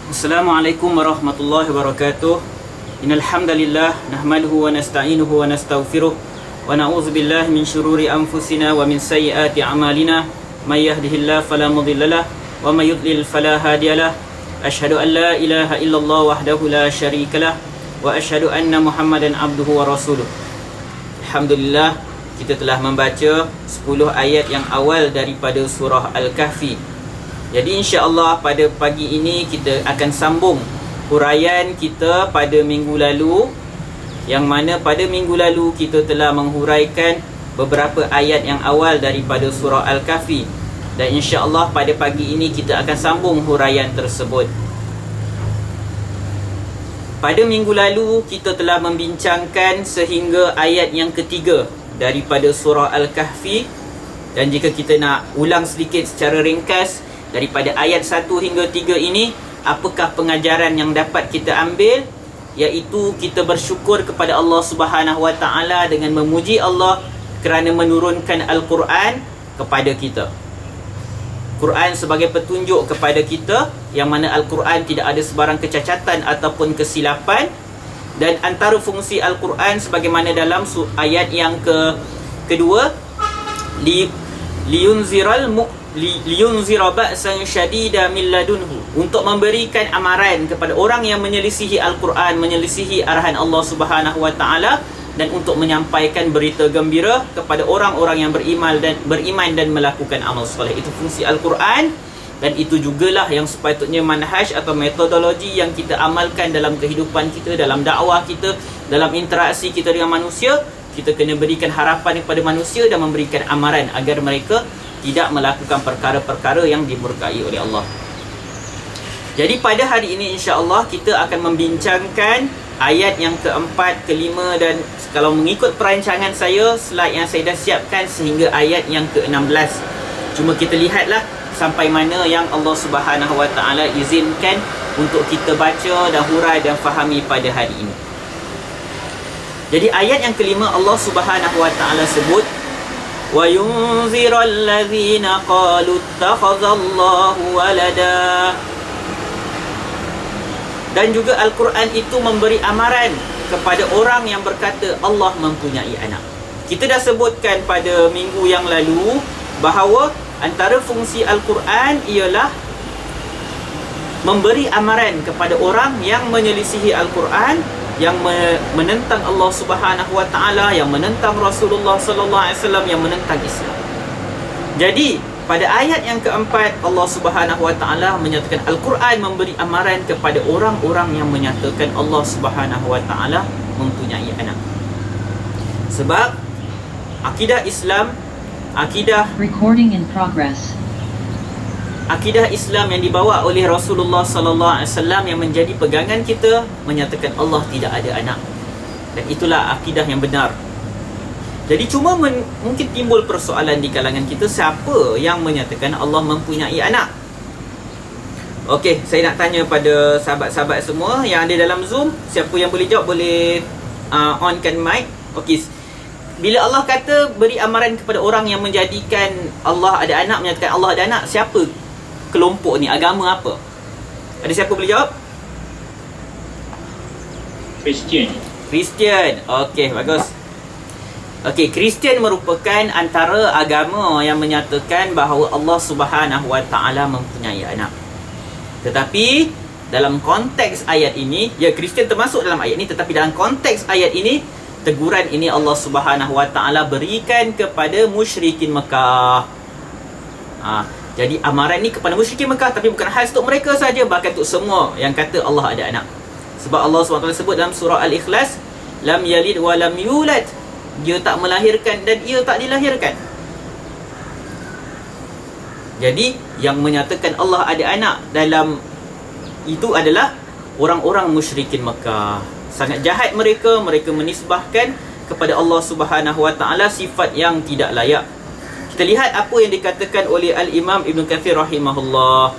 Assalamualaikum warahmatullahi wabarakatuh. Innal hamdalillah nahmaduhu wa nasta'inuhu wa nastaghfiruh wa na'udzu billahi min shururi anfusina wa min sayyiati a'malina. May yahdihillahu fala mudhillalah wa may yudlil fala hadiyalah. Asyhadu an la ilaha illallah wahdahu la syarikalah wa asyhadu anna Muhammadan abduhu wa rasuluh. Alhamdulillah, kita telah membaca 10 ayat yang awal daripada surah Al-Kahfi. Jadi insya-Allah pada pagi ini kita akan sambung huraian kita pada minggu lalu, yang mana pada minggu lalu kita telah menghuraikan beberapa ayat yang awal daripada surah Al-Kahfi, dan insya-Allah pada pagi ini kita akan sambung huraian tersebut. Pada minggu lalu kita telah membincangkan sehingga ayat yang ketiga daripada surah Al-Kahfi, dan jika kita nak ulang sedikit secara ringkas daripada ayat 1 hingga 3 ini, apakah pengajaran yang dapat kita ambil? Iaitu kita bersyukur kepada Allah Subhanahu Wa Taala dengan memuji Allah kerana menurunkan Al-Quran kepada kita. Quran sebagai petunjuk kepada kita, yang mana Al-Quran tidak ada sebarang kecacatan ataupun kesilapan. Dan antara fungsi Al-Quran sebagaimana dalam ayat yang kedua, liyunzira ba'san syadida min ladunhu, untuk memberikan amaran kepada orang yang menyelisihi Al-Quran, menyelisihi arahan Allah Subhanahu Wa Taala, dan untuk menyampaikan berita gembira kepada orang-orang yang beriman dan melakukan amal soleh. Itu fungsi Al-Quran, dan itu jugalah yang sepatutnya manhaj atau metodologi yang kita amalkan dalam kehidupan kita, dalam dakwah kita, dalam interaksi kita dengan manusia. Kita kena berikan harapan kepada manusia dan memberikan amaran agar mereka tidak melakukan perkara-perkara yang dimurkai oleh Allah. Jadi pada hari ini insya-Allah kita akan membincangkan ayat yang keempat, kelima, dan kalau mengikut perancangan saya, slide yang saya dah siapkan sehingga ayat yang ke-16. Cuma kita lihatlah sampai mana yang Allah Subhanahu Wa Taala izinkan untuk kita baca dan hurai dan fahami pada hari ini. Jadi ayat yang kelima, Allah Subhanahu Wa Taala sebut wa yunziral ladzina qalu ittakhadallahu walada. Dan juga Al-Quran itu memberi amaran kepada orang yang berkata Allah mempunyai anak. Kita dah sebutkan pada minggu yang lalu bahawa antara fungsi Al-Quran ialah memberi amaran kepada orang yang menyelisihi Al-Quran, yang menentang Allah Subhanahu Wa Taala, yang menentang Rasulullah Sallallahu Alaihi Wasallam, yang menentang Islam. Jadi pada ayat yang keempat, Allah Subhanahu Wa Taala menyatakan Al-Quran memberi amaran kepada orang-orang yang menyatakan Allah Subhanahu Wa Taala mempunyai anak. Sebab akidah Islam, akidah Islam yang dibawa oleh Rasulullah Sallallahu Alaihi Wasallam yang menjadi pegangan kita, menyatakan Allah tidak ada anak, dan itulah akidah yang benar. Jadi cuma mungkin timbul persoalan di kalangan kita, siapa yang menyatakan Allah mempunyai anak? Okey, saya nak tanya pada sahabat-sahabat semua yang ada dalam Zoom, siapa yang boleh jawab boleh onkan mic. Okey, bila Allah kata beri amaran kepada orang yang menjadikan Allah ada anak, menyatakan Allah ada anak, siapa kelompok ni? Agama apa? Ada siapa boleh jawab? Kristian. Okey, bagus. Okey, Kristian merupakan antara agama yang menyatakan bahawa Allah Subhanahu Wa Taala mempunyai anak. Tetapi dalam konteks ayat ini, ya, Kristian termasuk dalam ayat ini, tetapi dalam konteks ayat ini, teguran ini Allah Subhanahu Wa Taala berikan kepada musyrikin Mekah. Jadi amaran ni kepada musyrikin Mekah, tapi bukan khas untuk mereka saja, bahkan untuk semua yang kata Allah ada anak. Sebab Allah SWT sebut dalam surah Al-Ikhlas, lam yalid wa lam yulad, dia tak melahirkan dan ia tak dilahirkan. Jadi yang menyatakan Allah ada anak dalam itu adalah orang-orang musyrikin Mekah. Sangat jahat mereka menisbahkan kepada Allah Subhanahu Wa Taala sifat yang tidak layak. Kita lihat apa yang dikatakan oleh Al-Imam Ibn Kathir rahimahullah.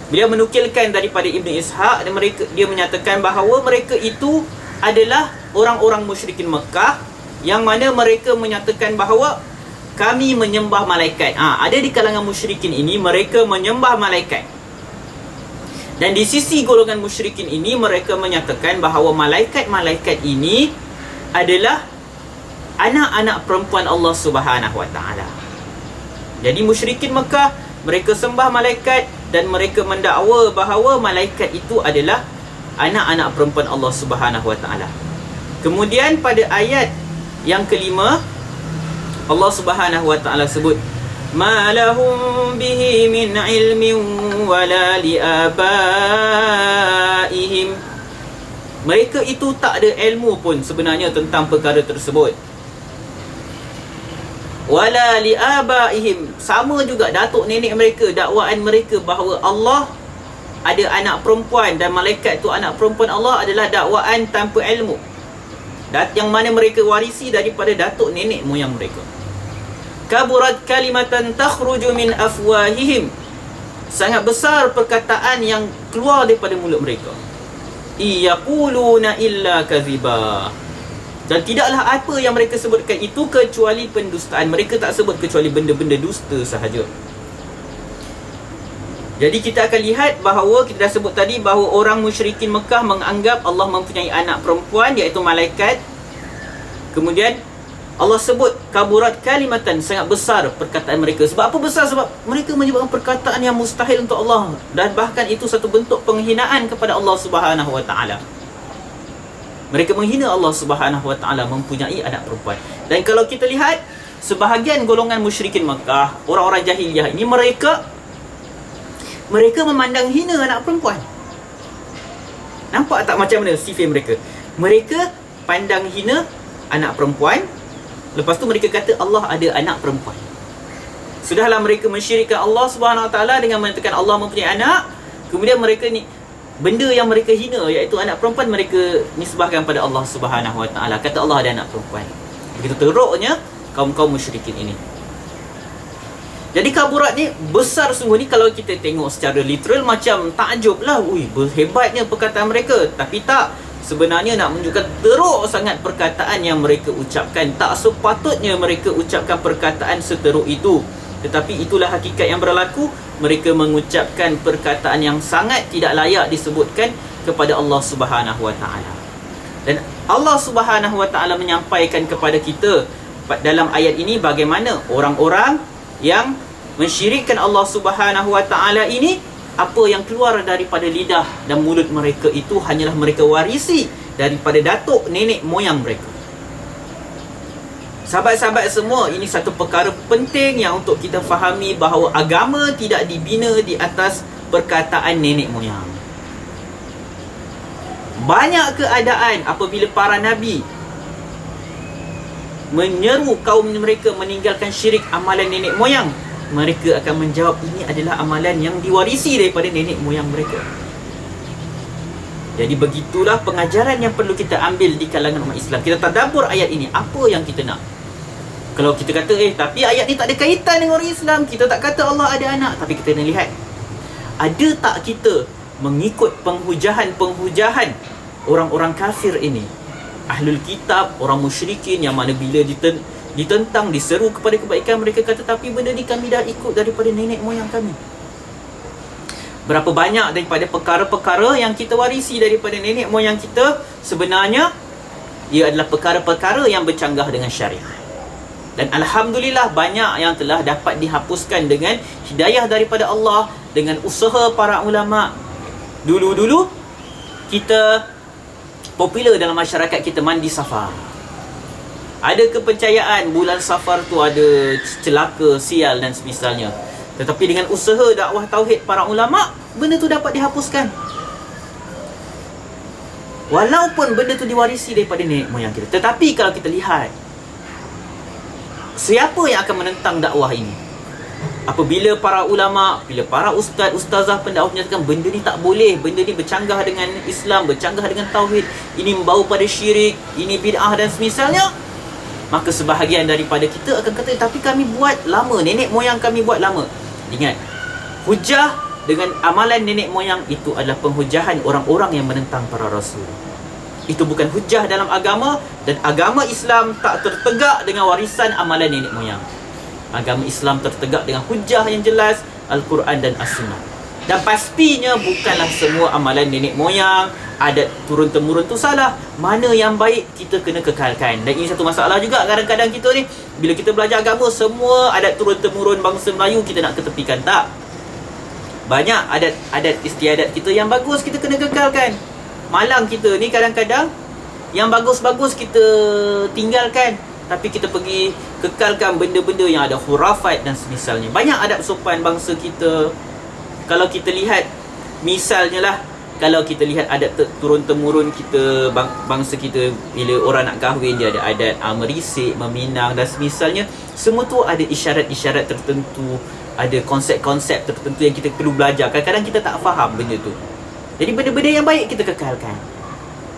Beliau menukilkan daripada Ibn Ishaq, dan dia menyatakan bahawa mereka itu adalah orang-orang musyrikin Mekah, yang mana mereka menyatakan bahawa kami menyembah malaikat. Ada di kalangan musyrikin ini, mereka menyembah malaikat. Dan di sisi golongan musyrikin ini, mereka menyatakan bahawa malaikat-malaikat ini adalah anak-anak perempuan Allah Subhanahu Wa Taala. Jadi musyrikin Mekah, mereka sembah malaikat dan mereka mendakwa bahawa malaikat itu adalah anak-anak perempuan Allah Subhanahu Wa Taala. Kemudian pada ayat yang kelima, Allah Subhanahu Wa Taala sebut, "Ma lahum bihi min ilmin wala liabaihim." Mereka itu tak ada ilmu pun sebenarnya tentang perkara tersebut. Wala liabaihim, sama juga datuk nenek mereka, dakwaan mereka bahawa Allah ada anak perempuan dan malaikat tu anak perempuan Allah adalah dakwaan tanpa ilmu, yang mana mereka warisi daripada datuk nenek moyang mereka. Kaburat kalimatan takhruju min afwahihim, sangat besar perkataan yang keluar daripada mulut mereka. Iyaquluna illa kadhiba, dan tidaklah apa yang mereka sebutkan itu kecuali pendustaan. Mereka tak sebut kecuali benda-benda dusta sahaja. Jadi kita akan lihat bahawa kita dah sebut tadi bahawa orang musyrikin Mekah menganggap Allah mempunyai anak perempuan, iaitu malaikat. Kemudian Allah sebut kaburat kalimatan, sangat besar perkataan mereka. Sebab apa besar? Sebab mereka menyebutkan perkataan yang mustahil untuk Allah, dan bahkan itu satu bentuk penghinaan kepada Allah Subhanahu Wa Taala. Mereka menghina Allah Subhanahu Wa Taala mempunyai anak perempuan. Dan kalau kita lihat sebahagian golongan musyrikin Mekah, orang-orang jahiliyah ini, mereka memandang hina anak perempuan. Nampak tak macam mana sifat mereka? Mereka pandang hina anak perempuan. Lepas tu mereka kata Allah ada anak perempuan. Sudahlah mereka mensyirikkan Allah Subhanahu Wa Taala dengan mengatakan Allah mempunyai anak. Kemudian mereka ni, benda yang mereka hina iaitu anak perempuan, mereka nisbahkan pada Allah Subhanahu Wa Taala. Kata Allah ada anak perempuan. Begitu teruknya kaum-kaum musyrikin ini. Jadi kaburat ni besar sungguh ni. Kalau kita tengok secara literal macam takjub lah, hebatnya perkataan mereka. Tapi tak, sebenarnya nak menunjukkan teruk sangat perkataan yang mereka ucapkan. Tak sepatutnya mereka ucapkan perkataan seteruk itu. Tetapi itulah hakikat yang berlaku. Mereka mengucapkan perkataan yang sangat tidak layak disebutkan kepada Allah Subhanahu Wa Taala. Dan Allah Subhanahu Wa Taala menyampaikan kepada kita dalam ayat ini bagaimana orang-orang yang mensyirikkan Allah Subhanahu Wa Taala ini, apa yang keluar daripada lidah dan mulut mereka itu hanyalah mereka warisi daripada datuk nenek moyang mereka. Sahabat-sahabat semua, ini satu perkara penting yang untuk kita fahami bahawa agama tidak dibina di atas perkataan nenek moyang. Banyak keadaan apabila para nabi menyeru kaum mereka meninggalkan syirik amalan nenek moyang, mereka akan menjawab ini adalah amalan yang diwarisi daripada nenek moyang mereka. Jadi begitulah pengajaran yang perlu kita ambil di kalangan umat Islam. Kita tadabbur ayat ini, apa yang kita nak. Kalau kita kata tapi ayat ni tak ada kaitan dengan orang Islam, kita tak kata Allah ada anak. Tapi kita nak lihat, ada tak kita mengikut penghujahan orang-orang kafir ini, ahlul kitab, orang musyrikin, yang mana bila ditentang, diseru kepada kebaikan, mereka kata tapi benda ni kami dah ikut daripada nenek moyang kami. Berapa banyak daripada perkara-perkara yang kita warisi daripada nenek moyang kita, sebenarnya ia adalah perkara-perkara yang bercanggah dengan syariat. Dan Alhamdulillah banyak yang telah dapat dihapuskan dengan hidayah daripada Allah, dengan usaha para ulama. Dulu-dulu kita popular dalam masyarakat kita mandi safar. Ada kepercayaan bulan safar tu ada celaka, sial dan semisalnya. Tetapi dengan usaha dakwah tauhid para ulama, benda tu dapat dihapuskan. Walaupun benda tu diwarisi daripada nenek moyang kita. Tetapi kalau kita lihat, siapa yang akan menentang dakwah ini? Apabila para ulama, bila para ustaz, ustazah, pendakwah menyatakan benda ni tak boleh, benda ni bercanggah dengan Islam, bercanggah dengan tauhid, ini membawa pada syirik, ini bid'ah dan semisalnya, maka sebahagian daripada kita akan kata tapi kami buat lama, nenek moyang kami buat lama. Ingat, hujah dengan amalan nenek moyang itu adalah penghujahan orang-orang yang menentang para rasul. Itu bukan hujah dalam agama, dan agama Islam tak tertegak dengan warisan amalan nenek moyang. Agama Islam tertegak dengan hujah yang jelas, Al-Quran dan As-Sunnah. Dan pastinya bukanlah semua amalan nenek moyang, adat turun-temurun tu salah. Mana yang baik kita kena kekalkan. Dan ini satu masalah juga kadang-kadang kita ni, bila kita belajar agama, semua adat turun-temurun bangsa Melayu kita nak ketepikan. Tak. Banyak adat istiadat kita yang bagus kita kena kekalkan. Malang kita ni kadang-kadang yang bagus-bagus kita tinggalkan, tapi kita pergi kekalkan benda-benda yang ada khurafat dan semisalnya. Banyak adab sopan bangsa kita. Kalau kita lihat, misalnya lah, kalau kita lihat adat turun-temurun kita, bangsa kita, bila orang nak kahwin, dia ada adat merisik, meminang dan semisalnya. Semua tu ada isyarat-isyarat tertentu, ada konsep-konsep tertentu yang kita perlu belajar. Kadang-kadang kita tak faham benda tu. Jadi benda-benda yang baik kita kekalkan.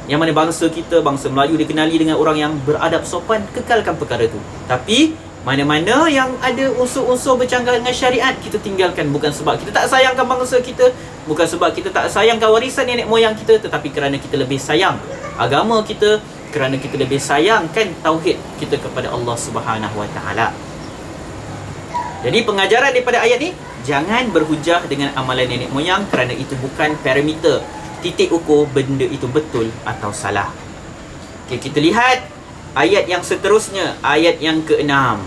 Yang mana bangsa kita, bangsa Melayu dikenali dengan orang yang beradab sopan, kekalkan perkara tu. Tapi mana-mana yang ada unsur-unsur bercanggah dengan syariat, kita tinggalkan. Bukan sebab kita tak sayangkan bangsa kita, bukan sebab kita tak sayangkan warisan nenek moyang kita, tetapi kerana kita lebih sayang agama kita, kerana kita lebih sayangkan tauhid kita kepada Allah Subhanahu Wa Taala. Jadi pengajaran daripada ayat ni, jangan berhujah dengan amalan nenek moyang, kerana itu bukan parameter, titik ukur benda itu betul atau salah. Okay, kita lihat ayat yang seterusnya, ayat yang ke-6.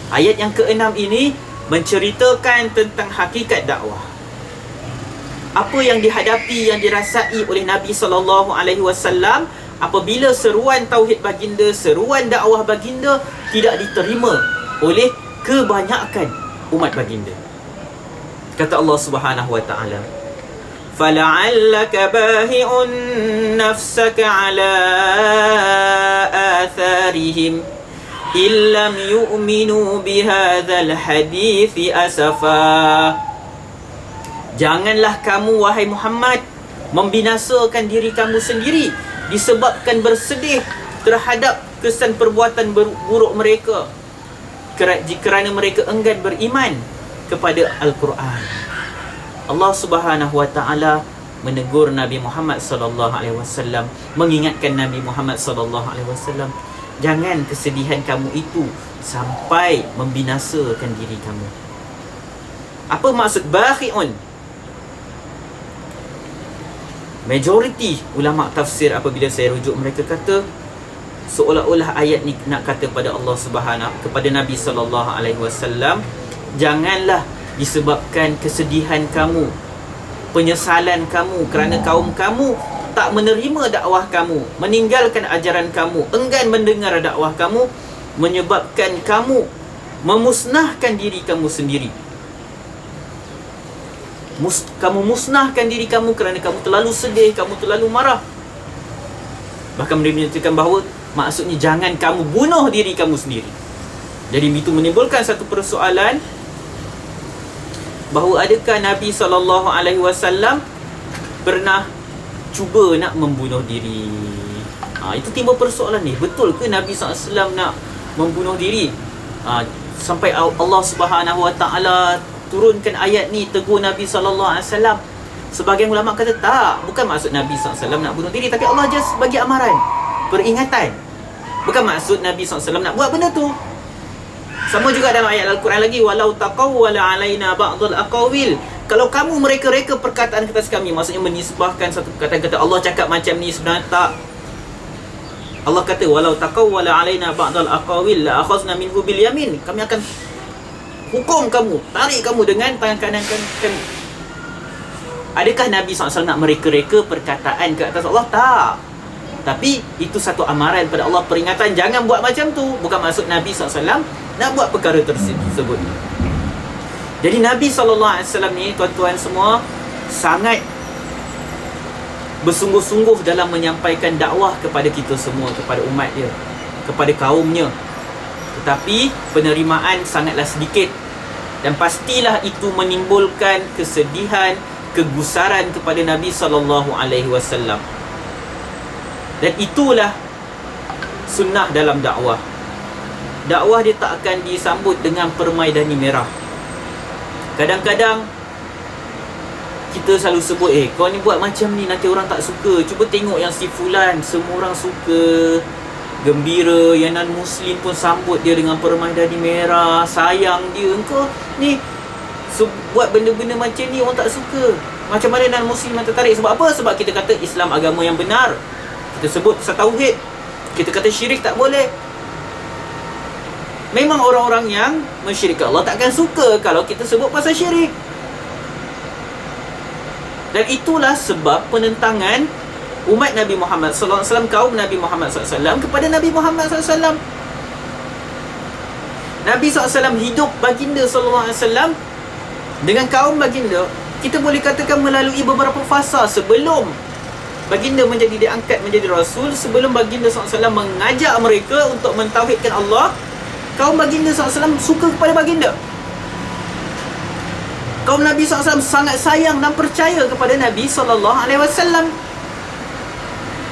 Ayat yang ke-6 ini menceritakan tentang hakikat dakwah. Apa yang dihadapi, yang dirasai oleh Nabi SAW apabila seruan tauhid baginda, seruan dakwah baginda tidak diterima oleh kebanyakan umat baginda. Kata Allah Subhanahu Wa Taala, فَلَعَلَّكَ بَاهِعٌ نَفْسَكَ عَلَىٰ آثَارِهِمْ إِن لَّمْ يُؤْمِنُوا بِهَذَا الْحَدِيثِ أَسَفًا. Janganlah kamu, wahai Muhammad, membinasakan diri kamu sendiri disebabkan bersedih terhadap kesan perbuatan buruk mereka, kerana mereka enggan beriman kepada Al-Quran. Allah Subhanahu Wa Taala menegur Nabi Muhammad sallallahu alaihi wasallam, mengingatkan Nabi Muhammad sallallahu alaihi wasallam, jangan kesedihan kamu itu sampai membinasakan diri kamu. Apa maksud bakhi'un? Majoriti ulama tafsir apabila saya rujuk, mereka kata seolah-olah ayat ni nak kata pada Allah Subhanahu, kepada Nabi sallallahu alaihi wasallam, janganlah disebabkan kesedihan kamu, penyesalan kamu kerana kaum kamu tak menerima dakwah kamu, meninggalkan ajaran kamu, enggan mendengar dakwah kamu, menyebabkan kamu memusnahkan diri kamu sendiri. Kamu musnahkan diri kamu kerana kamu terlalu sedih, kamu terlalu marah. Bahkan mereka menyatakan bahawa maksudnya jangan kamu bunuh diri kamu sendiri. Jadi itu menimbulkan satu persoalan, bahawa adakah Nabi SAW pernah cuba nak membunuh diri? Itu timbul persoalan ni. Betul ke Nabi SAW nak membunuh diri? Sampai Allah Subhanahu Wa Taala turunkan ayat ni, tegur Nabi SAW. Sebahagian ulama kata tak, bukan maksud Nabi SAW nak bunuh diri, tapi Allah just bagi amaran, peringatan. Bukan maksud Nabi SAW nak buat benda tu. Sama juga dalam ayat Al-Quran lagi, walau taqawwala alaina ba'dul aqawil. Kalau kamu mereka-reka perkataan ke atas kami, maksudnya menisbahkan satu perkataan, kata Allah cakap macam ni, sebenarnya tak. Allah kata walau taqawwala alaina ba'dul aqawil la akhazna minhu bil yamin. Kami akan hukum kamu, tarik kamu dengan tangan kanan kami. Adakah Nabi SAW nak mereka-reka perkataan ke atas Allah? Tak. Tapi itu satu amaran pada Allah, peringatan, jangan buat macam tu. Bukan maksud Nabi SAW nak buat perkara tersebut. Jadi Nabi SAW ni, tuan-tuan semua, sangat bersungguh-sungguh dalam menyampaikan dakwah kepada kita semua, kepada umat dia, kepada kaumnya. Tetapi penerimaan sangatlah sedikit, dan pastilah itu menimbulkan kesedihan, kegusaran kepada Nabi SAW. Dan itulah sunnah dalam dakwah. Dakwah dia tak akan disambut dengan permaidani merah. Kadang-kadang kita selalu sebut, kau ni buat macam ni nanti orang tak suka. Cuba tengok yang si fulan, semua orang suka, gembira. Yang non-Muslim pun sambut dia dengan permaidani merah, sayang dia. Engkau ni buat benda-benda macam ni orang tak suka. Macam mana non-Muslim tertarik? Sebab apa? Sebab kita kata Islam agama yang benar. Kita sebut pasal tauhid. Kita kata syirik tak boleh. Memang orang-orang yang mensyirikkan Allah takkan suka kalau kita sebut pasal syirik. Dan itulah sebab penentangan umat Nabi Muhammad sallallahu alaihi wasallam, kaum Nabi Muhammad sallallahu alaihi wasallam kepada Nabi Muhammad sallallahu alaihi wasallam. Nabi SAW hidup baginda SAW dengan kaum baginda, kita boleh katakan melalui beberapa fasa sebelum baginda diangkat menjadi Rasul. Sebelum baginda SAW mengajak mereka untuk mentauhidkan Allah, kaum baginda SAW suka kepada baginda. Kaum Nabi SAW sangat sayang dan percaya kepada Nabi SAW.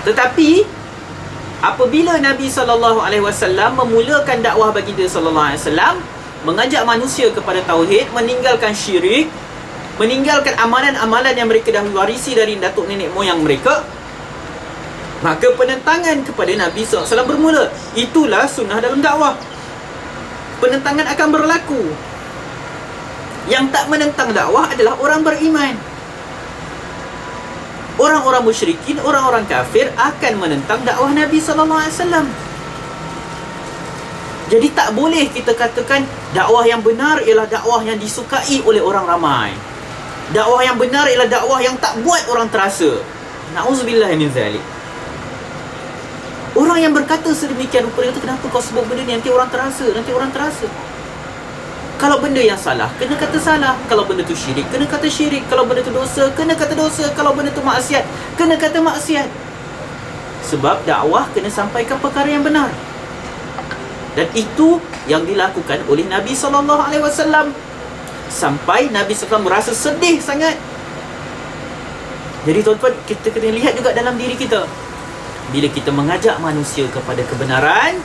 Tetapi apabila Nabi SAW memulakan dakwah baginda SAW, mengajak manusia kepada tauhid, meninggalkan syirik, meninggalkan amalan-amalan yang mereka dah warisi dari datuk nenek moyang mereka, maka penentangan kepada Nabi SAW bermula. Itulah sunnah dalam dakwah. Penentangan akan berlaku. Yang tak menentang dakwah adalah orang beriman. Orang-orang musyrikin, orang-orang kafir akan menentang dakwah Nabi SAW. Jadi tak boleh kita katakan dakwah yang benar ialah dakwah yang disukai oleh orang ramai. Dakwah yang benar ialah dakwah yang tak buat orang terasa. Na'udzubillah min zalik. Orang yang berkata sedemikian rupa, dia kata, kenapa kau sebut benda ni? Nanti orang terasa, nanti orang terasa. Kalau benda yang salah, kena kata salah. Kalau benda tu syirik, kena kata syirik. Kalau benda tu dosa, kena kata dosa. Kalau benda tu maksiat, kena kata maksiat. Sebab dakwah kena sampaikan perkara yang benar. Dan itu yang dilakukan oleh Nabi SAW. Sampai Nabi SAW merasa sedih sangat. Jadi tuan-tuan, kita kena lihat juga dalam diri kita. Bila kita mengajak manusia kepada kebenaran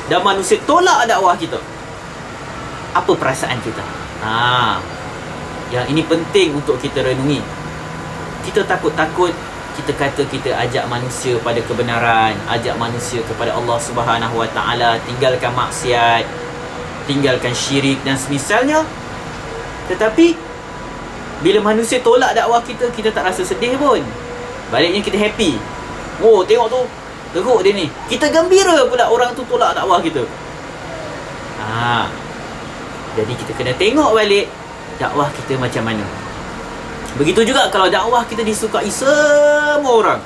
dan manusia tolak dakwah kita, apa perasaan kita? Yang ini penting untuk kita renungi. Kita takut-takut kita kata kita ajak manusia pada kebenaran, ajak manusia kepada Allah Subhanahu Wa Taala, tinggalkan maksiat, tinggalkan syirik dan semisalnya. Tetapi bila manusia tolak dakwah kita, kita tak rasa sedih pun. Baliknya kita happy. Oh, tengok tu, teruk dia ni. Kita gembira pula orang tu tolak dakwah kita. Jadi kita kena tengok balik dakwah kita macam mana. Begitu juga kalau dakwah kita disukai semua orang,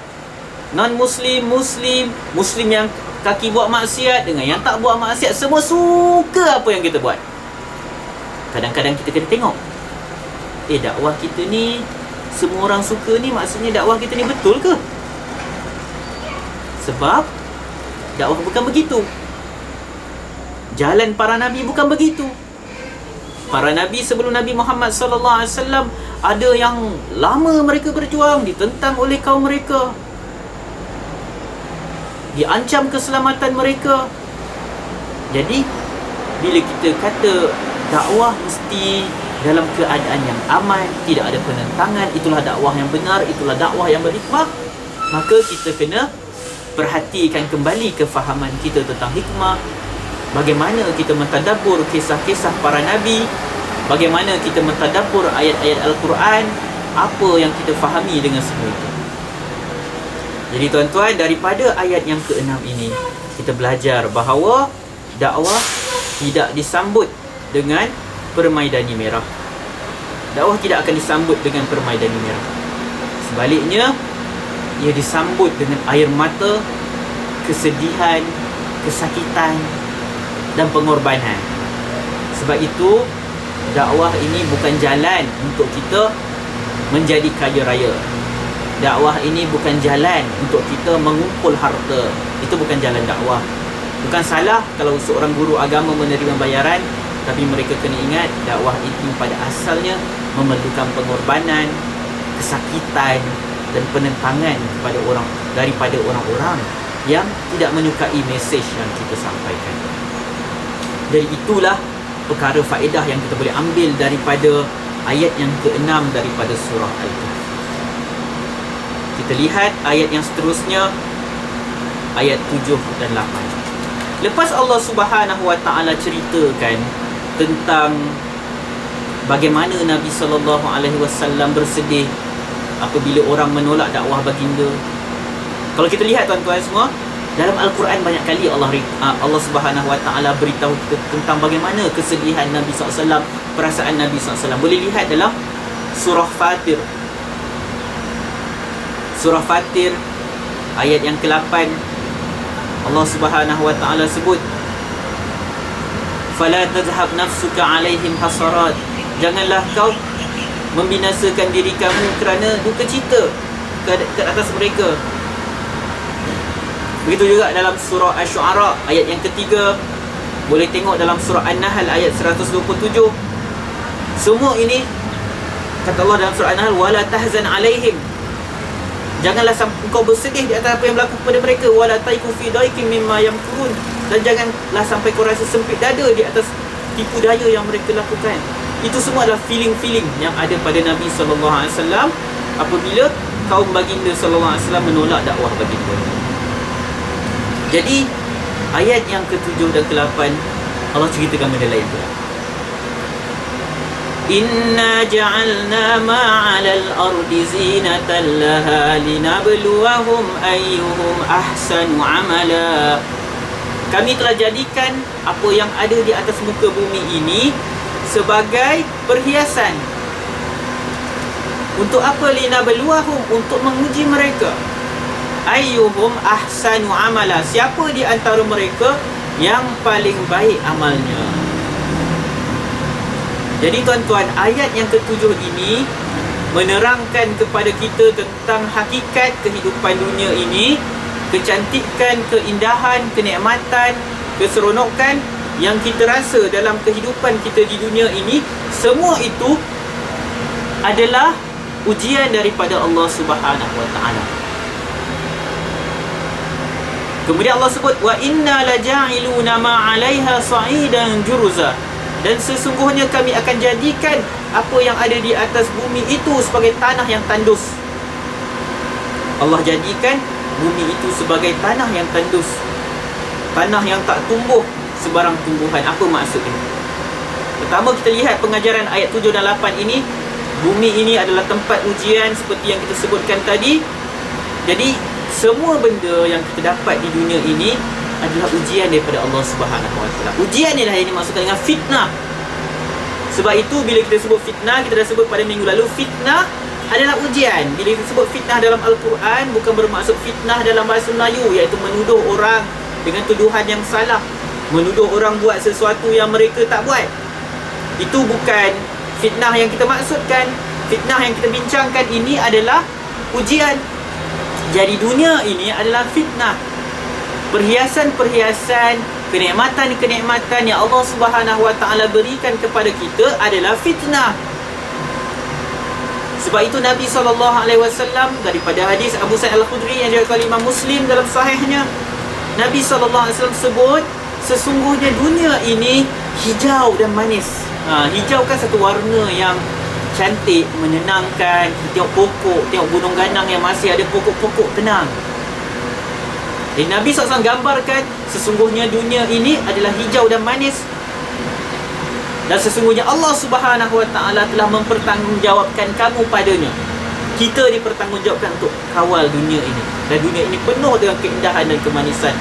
non-Muslim, Muslim, Muslim yang kaki buat maksiat dengan yang tak buat maksiat, semua suka apa yang kita buat. Kadang-kadang kita kena tengok, dakwah kita ni semua orang suka ni, maksudnya dakwah kita ni betul ke? Sebab dakwah bukan begitu. Jalan para Nabi bukan begitu. Para Nabi sebelum Nabi Muhammad SAW, ada yang lama mereka berjuang, ditentang oleh kaum mereka, diancam keselamatan mereka. Jadi bila kita kata dakwah mesti dalam keadaan yang aman, tidak ada penentangan, itulah dakwah yang benar, itulah dakwah yang berhikmah, maka kita kena perhatikan kembali kefahaman kita tentang hikmah. Bagaimana kita mentadabbur kisah-kisah para Nabi, bagaimana kita mentadabbur ayat-ayat Al-Quran, apa yang kita fahami dengan semua itu. Jadi tuan-tuan, daripada ayat yang ke-6 ini, kita belajar bahawa dakwah tidak disambut dengan permaidani merah. Dakwah tidak akan disambut dengan permaidani merah. Sebaliknya, ia disambut dengan air mata, kesedihan, kesakitan dan pengorbanan. Sebab itu dakwah ini bukan jalan untuk kita menjadi kaya raya. Dakwah ini bukan jalan untuk kita mengumpul harta. Itu bukan jalan dakwah. Bukan salah kalau seorang guru agama menerima bayaran, tapi mereka kena ingat dakwah itu pada asalnya memerlukan pengorbanan, kesakitan dan penentangan kepada orang, daripada orang-orang yang tidak menyukai mesej yang kita sampaikan. Jadi itulah perkara faedah yang kita boleh ambil daripada ayat yang ke-6 daripada surah Al-Kahf. Kita lihat ayat yang seterusnya, ayat 7 dan 8. Lepas Allah Subhanahu Wa Taala ceritakan tentang bagaimana Nabi SAW bersedih apabila orang menolak dakwah baginda. Kalau kita lihat tuan-tuan semua, dalam Al-Quran banyak kali Allah Subhanahu Wa Taala beritahu kita tentang bagaimana kesedihan Nabi SAW, perasaan Nabi SAW. Boleh lihat dalam surah Fatir. Surah Fatir ayat yang ke-8, Allah Subhanahu Wa Taala sebut, "Fala tadhhab nafsuka 'alaihim hasarat." Janganlah kau membinasakan diri kamu kerana duka cita ke atas mereka. Begitu juga dalam surah Asy-Syu'ara ayat yang ketiga. Boleh tengok dalam surah An-Nahl ayat 127. Semua ini kata Allah dalam surah An-Nahl, "Wala tahzan 'alaihim." Janganlah engkau bersedih di atas apa yang berlaku kepada mereka. "Wala taiku fi daikin mimma yamkurun." Dan janganlah sampai kau rasa sempit dada di atas tipu daya yang mereka lakukan. Itu semua adalah feeling-feeling yang ada pada Nabi SAW apabila kaum baginda SAW menolak dakwah baginda. Jadi ayat yang ke-7 dan ke-8 Allah ceritakan benda lain pula. Inna ja'alna ma'alal ardi zinatan laha linabluwahum ayyuhum ahsanu amala. Kami telah jadikan apa yang ada di atas muka bumi ini sebagai perhiasan. Untuk apa? Linabluwahum, untuk menguji mereka. Ayyuhum ahsanu amala, siapa di antara mereka yang paling baik amalnya. Jadi tuan-tuan, ayat yang ke-7 ini menerangkan kepada kita tentang hakikat kehidupan dunia ini, kecantikan, keindahan, kenikmatan, keseronokan yang kita rasa dalam kehidupan kita di dunia ini. Semua itu adalah ujian daripada Allah Subhanahu Wa Taala. Kemudian Allah sebut, "Wa inna laja'iluna ma 'alaiha sa'idan juruza." Dan sesungguhnya kami akan jadikan apa yang ada di atas bumi itu sebagai tanah yang tandus. Allah jadikan bumi itu sebagai tanah yang tandus, tanah yang tak tumbuh sebarang tumbuhan. Apa maksudnya? Pertama, kita lihat pengajaran ayat 7 dan 8 ini. Bumi ini adalah tempat ujian seperti yang kita sebutkan tadi. Jadi semua benda yang kita dapat di dunia ini adalah ujian daripada Allah Subhanahu Wa Taala. Ujian inilah yang dimaksudkan dengan fitnah. Sebab itu bila kita sebut fitnah, kita dah sebut pada minggu lalu, fitnah adalah ujian. Bila kita sebut fitnah dalam Al-Quran, bukan bermaksud fitnah dalam bahasa Melayu, iaitu menuduh orang dengan tuduhan yang salah, menuduh orang buat sesuatu yang mereka tak buat. Itu bukan fitnah yang kita maksudkan. Fitnah yang kita bincangkan ini adalah ujian. Jadi dunia ini adalah fitnah. Perhiasan-perhiasan, kenikmatan-kenikmatan yang Allah Subhanahu Wa Taala berikan kepada kita adalah fitnah. Sebab itu Nabi SAW daripada hadis Abu Sa'id Al-Khudri yang diriwayatkan oleh Imam Muslim dalam sahihnya, Nabi SAW sebut, sesungguhnya dunia ini hijau dan manis. Hijau kan satu warna yang cantik, menyenangkan. Tengok pokok, tengok gunung ganang yang masih ada pokok-pokok tenang. Jadi Nabi SAW gambarkan sesungguhnya dunia ini adalah hijau dan manis. Dan sesungguhnya Allah Subhanahu Wa Taala telah mempertanggungjawabkan kamu padanya. Kita dipertanggungjawabkan untuk kawal dunia ini. Dan dunia ini penuh dengan keindahan dan kemanisan.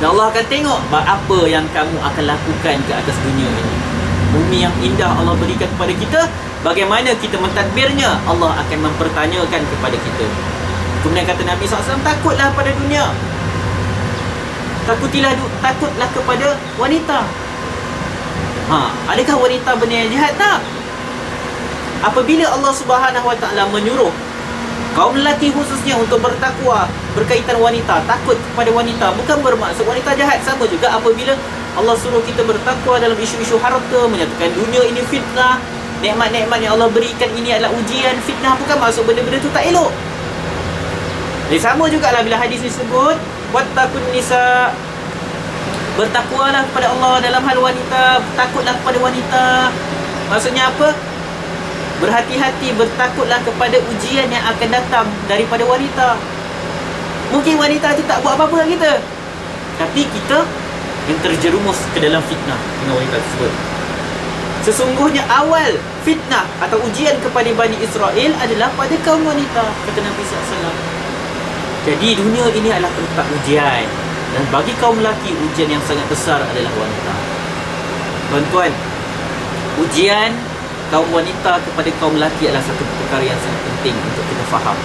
Dan Allah akan tengok apa yang kamu akan lakukan ke atas dunia ini. Bumi yang indah Allah berikan kepada kita, bagaimana kita mentadbirnya, Allah akan mempertanyakan kepada kita. Kemudian kata Nabi SAW, takutlah pada dunia, takutlah kepada wanita. Adakah wanita benda yang jahat? Tak. Apabila Allah Subhanahu Wa Taala menyuruh kaum lelaki khususnya untuk bertakwa berkaitan wanita, takut kepada wanita, bukan bermaksud wanita jahat. Sama juga apabila Allah suruh kita bertakwa dalam isu-isu harta, menyatakan dunia ini fitnah, nikmat-nikmat yang Allah berikan ini adalah ujian, fitnah, bukan maksud benda-benda itu tak elok. Jadi sama jugalah bila hadis disebut wattaqun nisa, bertakwalah kepada Allah dalam hal wanita, takutlah kepada wanita. Maksudnya apa? Berhati-hati, bertakutlah kepada ujian yang akan datang daripada wanita. Mungkin wanita itu tak buat apa-apa dengan kita, tapi kita yang terjerumus ke dalam fitnah dengan wanita tersebut. Sesungguhnya awal fitnah atau ujian kepada Bani Israel adalah pada kaum wanita, kata Nabi SAW. Jadi dunia ini adalah tempat ujian, dan bagi kaum lelaki ujian yang sangat besar adalah wanita. Tuan-tuan, ujian kaum wanita kepada kaum lelaki adalah satu perkara yang sangat penting untuk kita faham.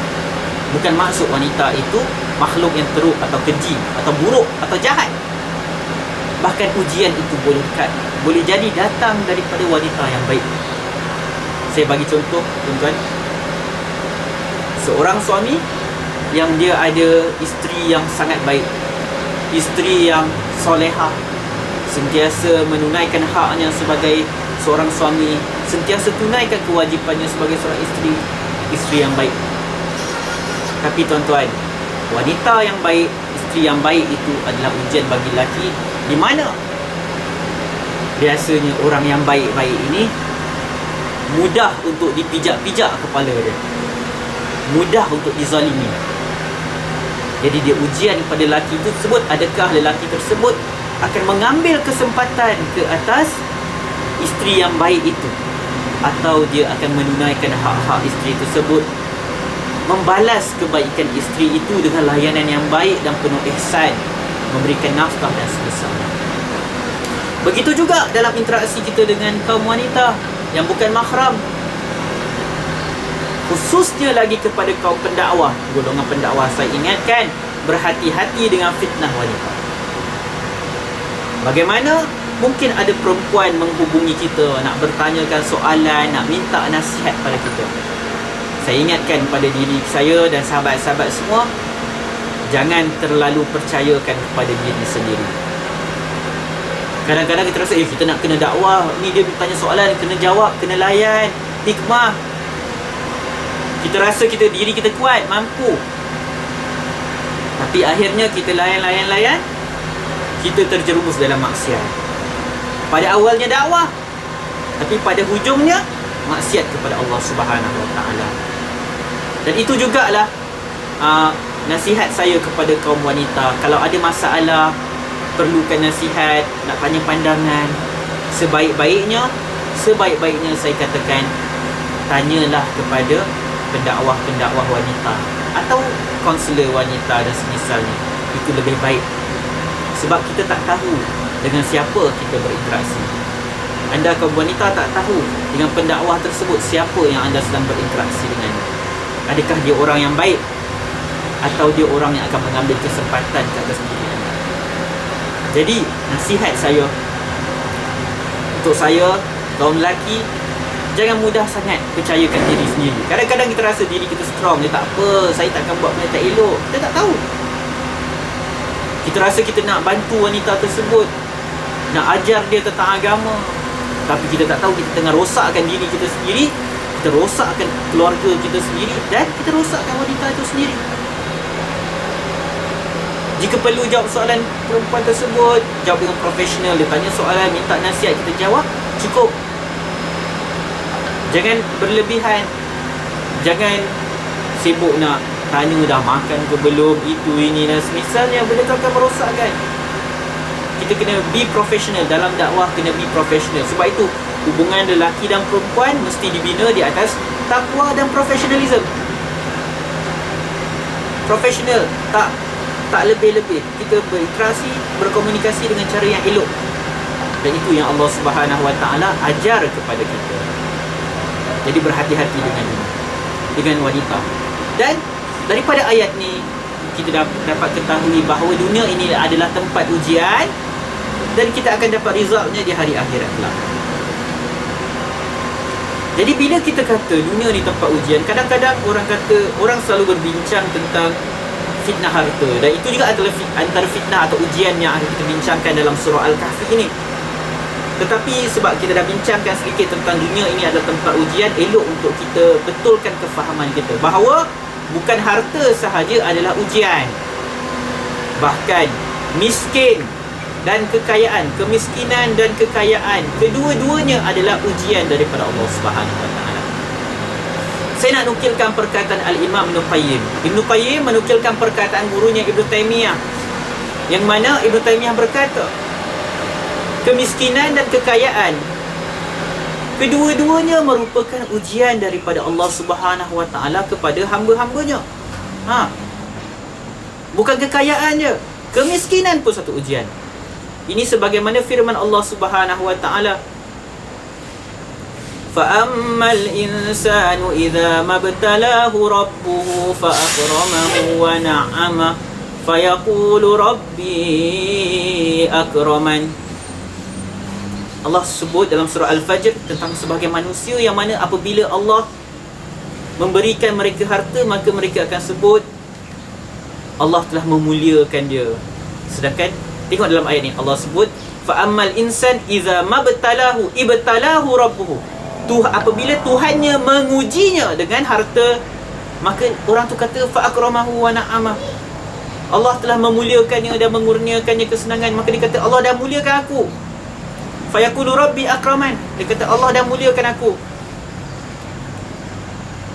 Bukan maksud wanita itu makhluk yang teruk atau keji atau buruk atau jahat. Bahkan ujian itu boleh jadi datang daripada wanita yang baik. Saya bagi contoh, tuan-tuan. Seorang suami yang dia ada isteri yang sangat baik, isteri yang solehah, sentiasa menunaikan haknya sebagai seorang suami, sentiasa tunaikan kewajipannya sebagai seorang isteri yang baik. Tapi tuan-tuan, wanita yang baik, isteri yang baik itu adalah ujian bagi lelaki, di mana biasanya orang yang baik-baik ini mudah untuk dipijak-pijak kepala dia, mudah untuk dizalimi. Jadi dia ujian kepada lelaki tersebut, adakah lelaki tersebut akan mengambil kesempatan ke atas isteri yang baik itu, atau dia akan menunaikan hak-hak isteri tersebut, membalas kebaikan isteri itu dengan layanan yang baik dan penuh ihsan, memberikan nafkah dan sebagainya. Begitu juga dalam interaksi kita dengan kaum wanita yang bukan mahram, khususnya lagi kepada kaum pendakwah, golongan pendakwah. Saya ingatkan, berhati-hati dengan fitnah wanita. Bagaimana mungkin ada perempuan menghubungi kita, nak bertanyakan soalan, nak minta nasihat pada kita. Saya ingatkan pada diri saya dan sahabat-sahabat semua, jangan terlalu percayakan kepada diri sendiri. Kadang-kadang kita rasa, kita nak kena dakwah, ni dia bertanya soalan, kena jawab, kena layan, hikmah. Kita rasa diri kita kuat, mampu. Tapi akhirnya kita layan, kita terjerumus dalam maksiat. Pada awalnya dakwah, tapi pada hujungnya maksiat kepada Allah Subhanahu Wa Taala. Dan itu jugalah nasihat saya kepada kaum wanita. Kalau ada masalah, perlukan nasihat, nak tanya pandangan, sebaik-baiknya saya katakan, tanyalah kepada pendakwah wanita atau kaunselor wanita dan semisalnya. Itu lebih baik, sebab kita tak tahu dengan siapa kita berinteraksi. Anda kaum wanita tak tahu dengan pendakwah tersebut siapa yang anda sedang berinteraksi dengan. Adakah dia orang yang baik, atau dia orang yang akan mengambil kesempatan ke atas diri anda. Jadi nasihat saya untuk saya, kaum lelaki, jangan mudah sangat percayakan diri sendiri. Kadang-kadang kita rasa diri kita strong, dia tak apa, saya takkan buat benda tak elok. Kita tak tahu. Kita rasa kita nak bantu wanita tersebut, nak ajar dia tentang agama, tapi kita tak tahu kita tengah rosakkan diri kita sendiri, kita rosakkan keluarga kita sendiri, dan kita rosakkan wanita itu sendiri. Jika perlu jawab soalan perempuan tersebut, jawab dengan profesional. Dia tanya soalan, minta nasihat, kita jawab, cukup. Jangan berlebihan. Jangan sibuk nak tanya dah makan ke belum, itu ini dan semisalnya. Benda tu akan merosakkan. Kita kena be professional dalam dakwah, kena be professional. Sebab itu hubungan lelaki dan perempuan mesti dibina di atas takwa dan profesionalism. Profesional, tak lebih-lebih. Kita berinteraksi, berkomunikasi dengan cara yang elok. Dan itu yang Allah Subhanahu Wa Taala ajar kepada kita. Jadi berhati-hati dengan wanita. Dan daripada ayat ni kita dapat ketahui bahawa dunia ini adalah tempat ujian, dan kita akan dapat resultnya di hari akhirat kelak. Jadi bila kita kata dunia ni tempat ujian, kadang-kadang orang selalu berbincang tentang fitnah harta, dan itu juga adalah antara fitnah atau ujian yang akan kita bincangkan dalam surah Al-Kahfi ini. Tetapi sebab kita dah bincangkan sedikit tentang dunia ini adalah tempat ujian, elok untuk kita betulkan kefahaman kita bahawa bukan harta sahaja adalah ujian. Bahkan miskin dan kekayaan, kemiskinan dan kekayaan, kedua-duanya adalah ujian daripada Allah Subhanahu Wa Taala. Saya nak nukilkan perkataan Al-Imam Ibn Qayyim. Ibn Qayyim menukilkan perkataan gurunya Ibn Taymiyah, yang mana Ibn Taymiyah berkata, kemiskinan dan kekayaan Kedua-duanya merupakan ujian daripada Allah Subhanahu Wa Taala kepada hamba-hambanya. Bukan kekayaan je, kemiskinan pun satu ujian. Ini sebagaimana firman Allah Subhanahu Wa Taala, فَأَمَّا الْإِنسَانُ إِذَا مَا ابْتَلَاهُ رَبُّهُ فَأَكْرَمَهُ وَنَعَّمَهُ فَيَقُولُ رَبِّي أَكْرَمَنِ. Allah sebut dalam surah Al-Fajr tentang sebahagian manusia yang mana apabila Allah memberikan mereka harta, maka mereka akan sebut Allah telah memuliakan dia. Sedangkan tengok dalam ayat ni Allah sebut fa'ammal insan idza mabtalahu ibtalahu rabbuhu. Apabila Tuhannya mengujinya dengan harta, maka orang tu kata fa'akramahu wa na'amah. Allah telah memuliakannya dan mengurniakannya kesenangan, maka dia kata Allah dah muliakan aku. Fayaqulu rabbi akraman. Dia kata Allah dah muliakan aku.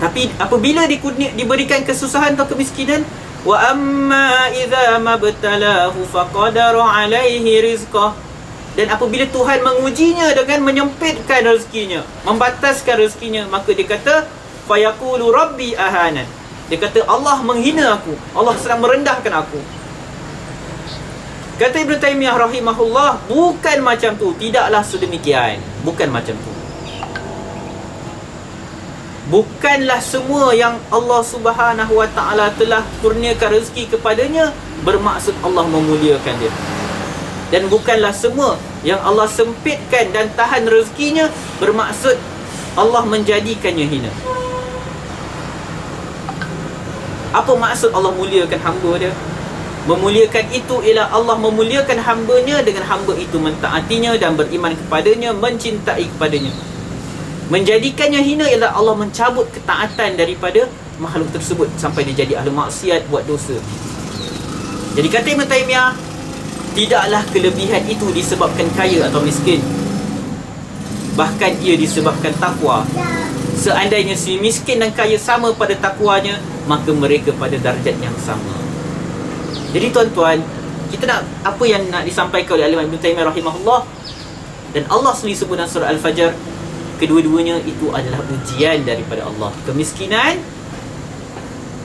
Tapi apabila diberikan kesusahan atau kemiskinan, wa amma idza mabtalahu faqadara alaihi rizqah. Dan apabila Tuhan mengujinya dengan menyempitkan rezekinya, membataskan rezekinya, maka dia kata fayaqulu rabbi ahanan. Dia kata Allah menghina aku, Allah sedang merendahkan aku. Kata Ibn Taymiyah rahimahullah, bukan macam tu, tidaklah sedemikian. Bukan macam tu. Bukanlah semua yang Allah Subhanahu Wa Taala telah kurniakan rezeki kepadanya bermaksud Allah memuliakan dia. Dan bukanlah semua yang Allah sempitkan dan tahan rezekinya bermaksud Allah menjadikannya hina. Apa maksud Allah muliakan hamba dia? Memuliakan itu ialah Allah memuliakan hambanya dengan hamba itu mentaatinya dan beriman kepadanya, mencintai kepadanya. Menjadikannya hina ialah Allah mencabut ketaatan daripada makhluk tersebut sampai dia jadi ahli maksiat, buat dosa. Jadi kata Ibn Taymiyah, tidaklah kelebihan itu disebabkan kaya atau miskin, bahkan ia disebabkan takwa. Seandainya si miskin dan kaya sama pada takwanya, maka mereka pada darjat yang sama. Jadi tuan-tuan, kita nak apa yang nak disampaikan oleh Al-Imam Ibn Taymiyah rahimahullah, dan Allah sendiri sebut dalam surah Al-Fajr, kedua-duanya itu adalah ujian daripada Allah. Kemiskinan,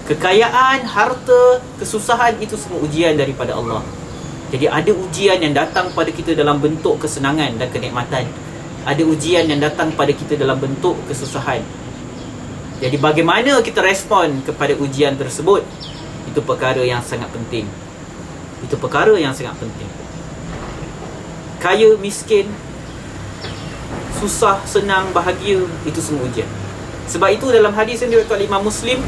kekayaan, harta, kesusahan, itu semua ujian daripada Allah. Jadi ada ujian yang datang pada kita dalam bentuk kesenangan dan kenikmatan. Ada ujian yang datang pada kita dalam bentuk kesusahan. Jadi bagaimana kita respon kepada ujian tersebut, itu perkara yang sangat penting. Itu perkara yang sangat penting. Kaya, miskin, susah, senang, bahagia, itu semua ujian. Sebab itu dalam hadis yang diriwayatkan oleh Imam Muslim,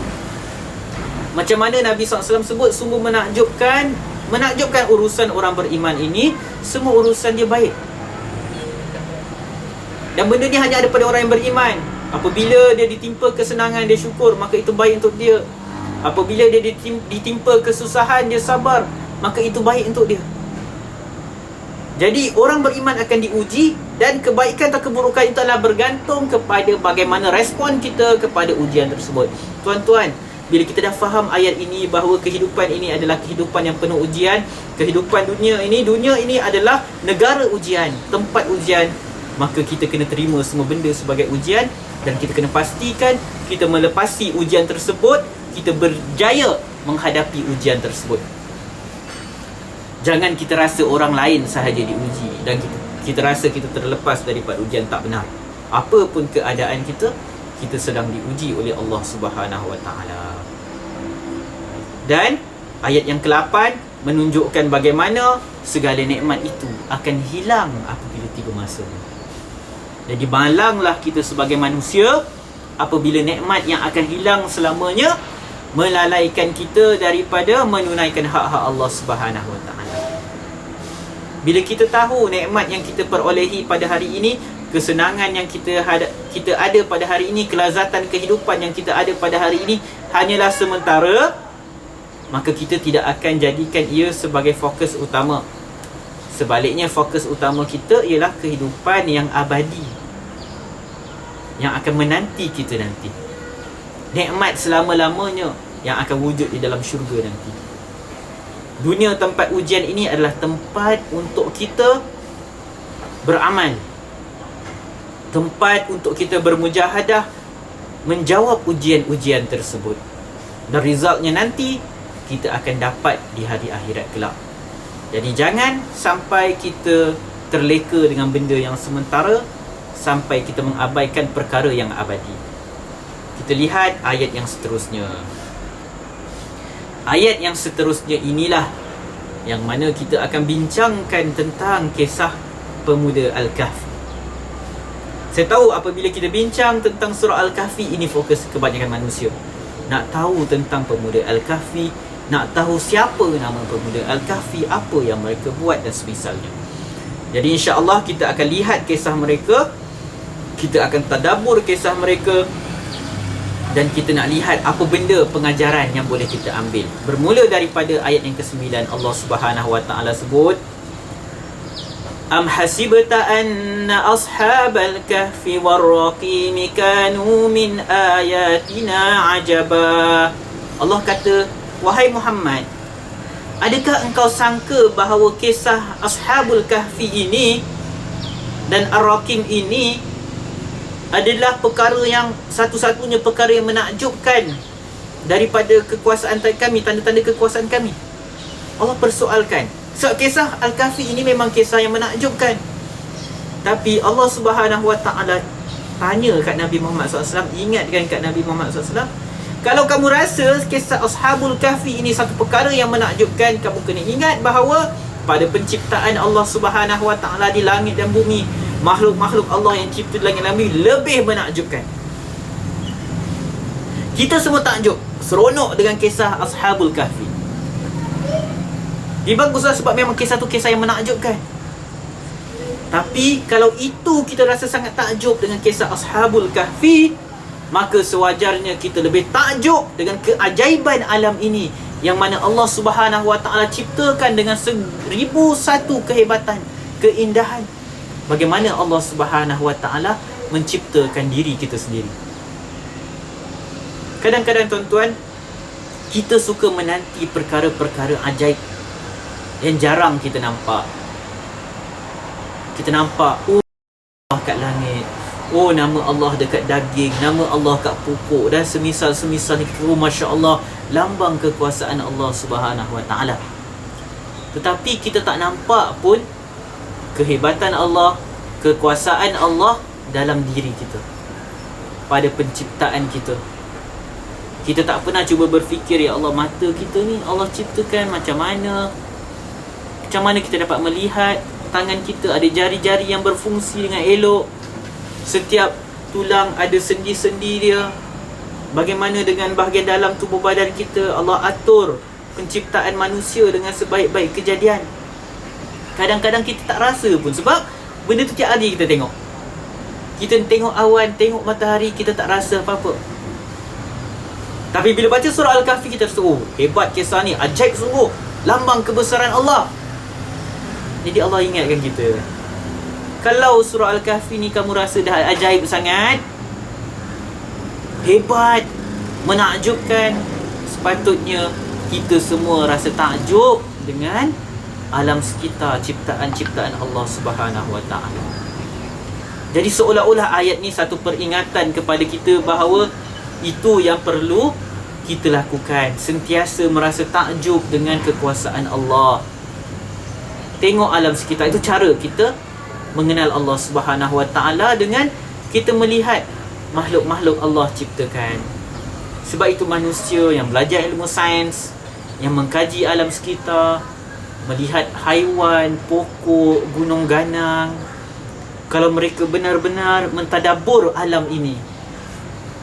macam mana Nabi SAW sebut, sungguh menakjubkan urusan orang beriman ini, semua urusan dia baik. Dan benda ni hanya ada pada orang yang beriman. Apabila dia ditimpa kesenangan, dia syukur, maka itu baik untuk dia. Apabila dia ditimpa kesusahan, dia sabar, maka itu baik untuk dia. Jadi orang beriman akan diuji, dan kebaikan atau keburukan itu adalah bergantung kepada bagaimana respon kita kepada ujian tersebut. Tuan-tuan, bila kita dah faham ayat ini bahawa kehidupan ini adalah kehidupan yang penuh ujian, kehidupan dunia ini adalah negara ujian, tempat ujian, maka kita kena terima semua benda sebagai ujian, dan kita kena pastikan kita melepasi ujian tersebut, kita berjaya menghadapi ujian tersebut. Jangan kita rasa orang lain sahaja diuji dan kita rasa kita terlepas daripada ujian. Tak benar. Apapun keadaan kita sedang diuji oleh Allah Subhanahu Wa Taala. Dan ayat yang ke-8 menunjukkan bagaimana segala nikmat itu akan hilang apabila tiba masanya. Jadi malanglah kita sebagai manusia apabila nikmat yang akan hilang selamanya melalaikan kita daripada menunaikan hak-hak Allah Subhanahu Wa Taala. Bila kita tahu nikmat yang kita perolehi pada hari ini, kesenangan yang kita ada pada hari ini, kelazatan kehidupan yang kita ada pada hari ini hanyalah sementara, maka kita tidak akan jadikan ia sebagai fokus utama. Sebaliknya, fokus utama kita ialah kehidupan yang abadi, yang akan menanti kita nanti. Nikmat selama-lamanya yang akan wujud di dalam syurga nanti. Dunia tempat ujian ini adalah tempat untuk kita beramal. tempat untuk kita bermujahadah, menjawab ujian-ujian tersebut. Dan resultnya nanti kita akan dapat di hari akhirat kelak. Jadi jangan sampai kita terleka dengan benda yang sementara sampai kita mengabaikan perkara yang abadi. Kita lihat ayat yang seterusnya. Ayat yang seterusnya inilah yang mana kita akan bincangkan tentang kisah pemuda Al-Kahfi. Saya tahu apabila kita bincang tentang surah Al-Kahfi, ini fokus kebanyakan manusia nak tahu tentang pemuda Al-Kahfi, nak tahu siapa nama pemuda Al-Kahfi, apa yang mereka buat dan semisalnya. Jadi insya-Allah kita akan lihat kisah mereka, kita akan tadabbur kisah mereka, dan kita nak lihat apa benda pengajaran yang boleh kita ambil. Bermula daripada ayat yang ke-9, Allah Subhanahu Wa Taala sebut, Am hasibta anna ashabal kahfi warraqim kanu min ayatina ajaba. Allah kata, wahai Muhammad, adakah engkau sangka bahawa kisah ashabul kahfi ini dan ar-raqim ini adalah perkara yang satu-satunya perkara yang menakjubkan daripada kekuasaan kami, tanda-tanda kekuasaan kami? Allah persoalkan. So, kisah Al-Kahfi ini memang kisah yang menakjubkan. Tapi Allah Subhanahu Wa Taala tanya kat Nabi Muhammad SAW, ingatkan kat Nabi Muhammad SAW, kalau kamu rasa kisah Ashabul Kahfi ini satu perkara yang menakjubkan, kamu kena ingat bahawa pada penciptaan Allah Subhanahu Wa Taala di langit dan bumi, makhluk-makhluk Allah yang cipta di langit dan bumi lebih menakjubkan. Kita semua takjub, seronok dengan kisah Ashabul Kahfi. Baguslah sebab memang kisah tu kisah yang menakjubkan. Tapi kalau itu kita rasa sangat takjub dengan kisah Ashabul Kahfi, maka sewajarnya kita lebih takjub dengan keajaiban alam ini, yang mana Allah Subhanahu Wa Taala ciptakan dengan 1001 kehebatan, keindahan. Bagaimana Allah Subhanahu Wa Taala menciptakan diri kita sendiri. Kadang-kadang tuan-tuan, kita suka menanti perkara-perkara ajaib yang jarang kita nampak. Kita nampak, oh, Allah kat langit, oh, nama Allah dekat daging, nama Allah kat pupuk, dan semisal-semisal itu, oh, Masya Allah, lambang kekuasaan Allah Subhanahu Wa Taala. Tetapi kita tak nampak pun kehebatan Allah, kekuasaan Allah dalam diri kita, pada penciptaan kita. Kita tak pernah cuba berfikir, ya Allah, mata kita ni Allah ciptakan macam mana? Macam mana kita dapat melihat? Tangan kita ada jari-jari yang berfungsi dengan elok, setiap tulang ada sendi-sendi dia. Bagaimana dengan bahagian dalam tubuh badan kita? Allah atur penciptaan manusia dengan sebaik-baik kejadian. Kadang-kadang kita tak rasa pun, sebab benda tu tiap hari kita tengok. Kita tengok awan, tengok matahari, kita tak rasa apa-apa. Tapi bila baca surah Al-Kahfi, kita rasa, oh, hebat kisah ni, ajaib sungguh, lambang kebesaran Allah. Jadi Allah ingatkan kita, kalau surah Al-Kahfi ni kamu rasa dah ajaib sangat, hebat, menakjubkan, sepatutnya kita semua rasa takjub dengan alam sekitar, ciptaan-ciptaan Allah Subhanahu Wa Taala. Jadi seolah-olah ayat ni satu peringatan kepada kita bahawa itu yang perlu kita lakukan, sentiasa merasa takjub dengan kekuasaan Allah. Tengok alam sekitar. Itu cara kita mengenal Allah Subhanahu Wa Taala, dengan kita melihat makhluk-makhluk Allah ciptakan. Sebab itu manusia yang belajar ilmu sains, yang mengkaji alam sekitar, melihat haiwan, pokok, gunung ganang, kalau mereka benar-benar mentadabbur alam ini,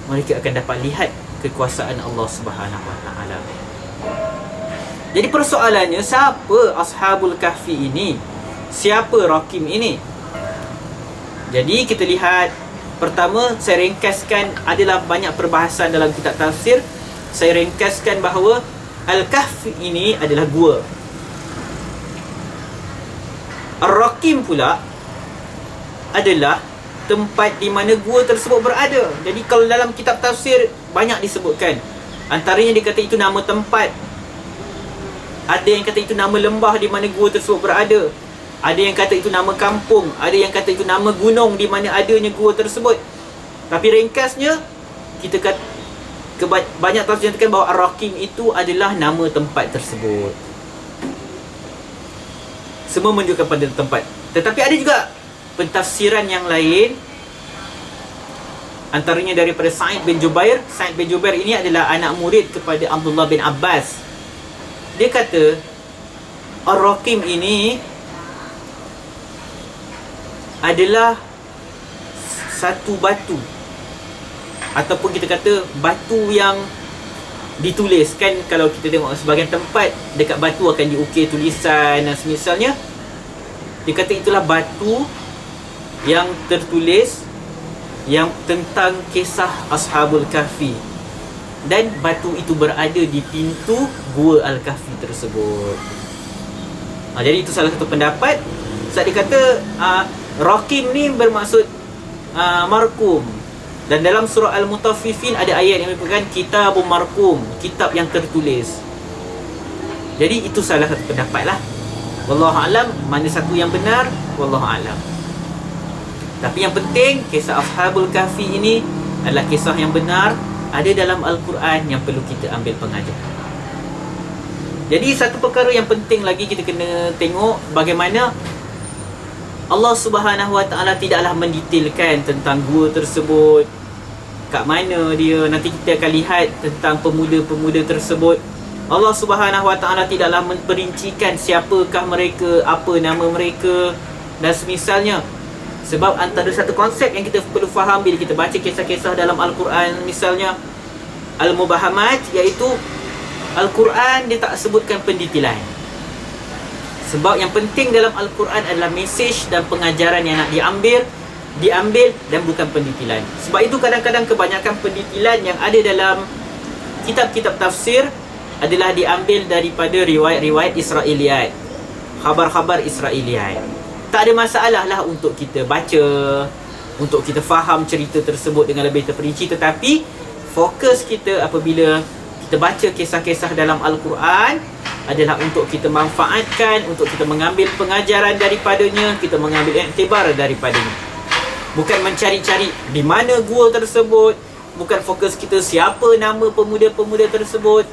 mereka akan dapat lihat kekuasaan Allah Subhanahu Wa Taala. Jadi persoalannya, siapa Ashabul Kahfi ini? Siapa Raqim ini? Jadi kita lihat, pertama saya ringkaskan, adalah banyak perbahasan dalam kitab tafsir. Saya ringkaskan bahawa Al-Kahfi ini adalah gua. Ar-Raqim pula adalah tempat di mana gua tersebut berada. Jadi kalau dalam kitab tafsir banyak disebutkan. Antaranya dia kata itu nama tempat. Ada yang kata itu nama lembah di mana gua tersebut berada. Ada yang kata itu nama kampung, ada yang kata itu nama gunung di mana adanya gua tersebut. Tapi ringkasnya, kita kata banyak tafsir yang katakan bahawa Ar-Raqim itu adalah nama tempat tersebut. Semua menunjukkan pada tempat. Tetapi ada juga pentafsiran yang lain, antaranya daripada Sa'id bin Jubair. Sa'id bin Jubair ini adalah anak murid kepada Abdullah bin Abbas. Dia kata Ar-Raqim ini adalah satu batu, ataupun kita kata batu yang ditulis. Kan kalau kita tengok sebahagian tempat dekat batu akan diukir tulisan dan semisalnya. Dia kata itulah batu yang tertulis yang tentang kisah Ashabul Kahfi, dan batu itu berada di pintu Gua Al-Kahfi tersebut. Jadi itu salah satu pendapat. Sebab dia kata Raqim ni bermaksud markum. Dan dalam surah Al-Mutaffifin ada ayat yang menyebutkan kitabun markum, kitab yang tertulis. Jadi itu salah satu pendapat lah. Wallahu alam, mana satu yang benar, wallahu alam. Tapi yang penting, kisah Ashabul Kahfi ini adalah kisah yang benar, ada dalam Al-Quran yang perlu kita ambil pengajaran. Jadi satu perkara yang penting lagi kita kena tengok bagaimana Allah Subhanahu Wa Taala tidaklah mendetailkan tentang gua tersebut, kat mana dia. Nanti kita akan lihat tentang pemuda-pemuda tersebut. Allah Subhanahu Wa Taala tidaklah memperincikan siapakah mereka, apa nama mereka dan semisalnya. Sebab antara satu konsep yang kita perlu faham bila kita baca kisah-kisah dalam Al-Quran, misalnya Al-Mubahamat, iaitu Al-Quran dia tak sebutkan pendetailan. Sebab yang penting dalam Al-Quran adalah mesej dan pengajaran yang nak diambil dan bukan pendetailan. Sebab itu kadang-kadang kebanyakan pendetailan yang ada dalam kitab-kitab tafsir adalah diambil daripada riwayat-riwayat Israiliyat, khabar-khabar Israiliyat. Tak ada masalah lah untuk kita baca, untuk kita faham cerita tersebut dengan lebih terperinci. Tetapi fokus kita apabila kita baca kisah-kisah dalam Al-Quran adalah untuk kita manfaatkan, untuk kita mengambil pengajaran daripadanya, kita mengambil iktibar daripadanya. Bukan mencari-cari di mana gua tersebut, bukan fokus kita siapa nama pemuda-pemuda tersebut.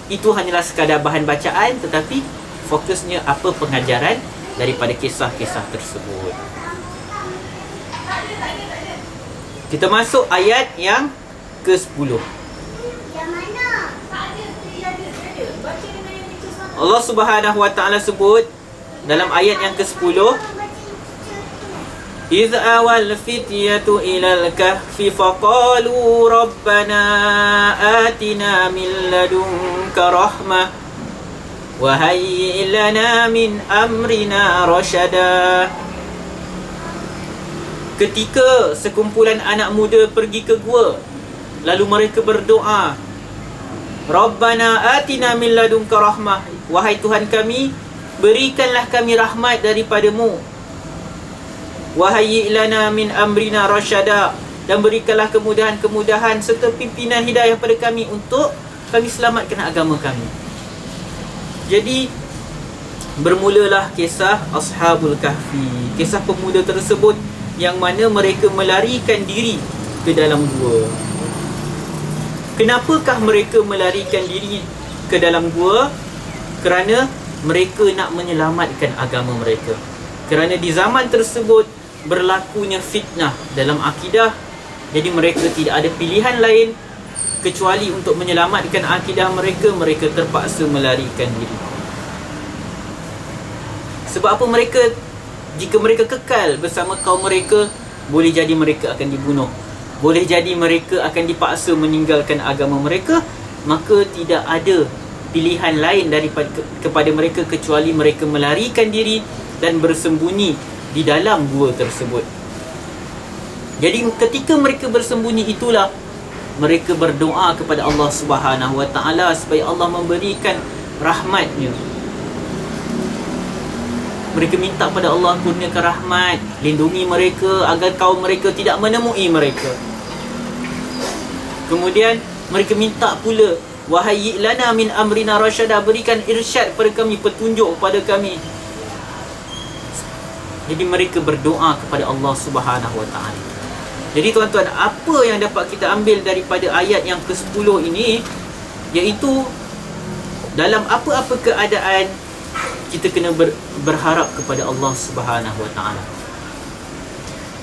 Itu hanyalah sekadar bahan bacaan, tetapi fokusnya apa pengajaran daripada kisah-kisah tersebut. Kita masuk ayat yang ke-10. Allah Subhanahu Wa Taala sebut dalam ayat yang ke-10, إِذْ أَوَى الْفِتْيَةُ إِلَى الْكَهْفِ فَقَالُوا رَبَّنَا آتِنَا مِنْ لَدُنْكَ رَحْمَةً وَهَيِّئْ لَنَا مِنْ أَمْرِنَا رَشَدًا. Ketika sekumpulan anak muda pergi ke gua, lalu mereka berdoa, Rabbana atina min ladunka rahmah, wahai Tuhan kami, berikanlah kami rahmat daripadamu. Wahayyi lana min amrina rasyada, dan berikanlah kemudahan-kemudahan serta pimpinan hidayah pada kami untuk kami selamatkan agama kami. Jadi bermulalah kisah Ashabul Kahfi, kisah pemuda tersebut yang mana mereka melarikan diri ke dalam gua. Kenapakah mereka melarikan diri ke dalam gua? Kerana mereka nak menyelamatkan agama mereka. Kerana di zaman tersebut berlakunya fitnah dalam akidah, jadi mereka tidak ada pilihan lain kecuali untuk menyelamatkan akidah mereka. Mereka terpaksa melarikan diri. Sebab apa? Jika mereka kekal bersama kaum mereka, boleh jadi mereka akan dibunuh, boleh jadi mereka akan dipaksa meninggalkan agama mereka. Maka tidak ada pilihan lain kepada mereka kecuali mereka melarikan diri dan bersembunyi di dalam gua tersebut. Jadi ketika mereka bersembunyi itulah mereka berdoa kepada Allah Subhanahu Wa Taala supaya Allah memberikan rahmatnya. Mereka minta pada Allah kurniakan rahmat, lindungi mereka agar kaum mereka tidak menemui mereka. Kemudian mereka minta pula, wahayyi lana min amrina rasyada, berikan irsyad pada kami, petunjuk pada kami. Jadi mereka berdoa kepada Allah Subhanahu Wa Taala. Jadi tuan-tuan, apa yang dapat kita ambil daripada ayat yang ke-10 ini, iaitu dalam apa-apa keadaan kita kena berharap kepada Allah Subhanahu Wa Taala.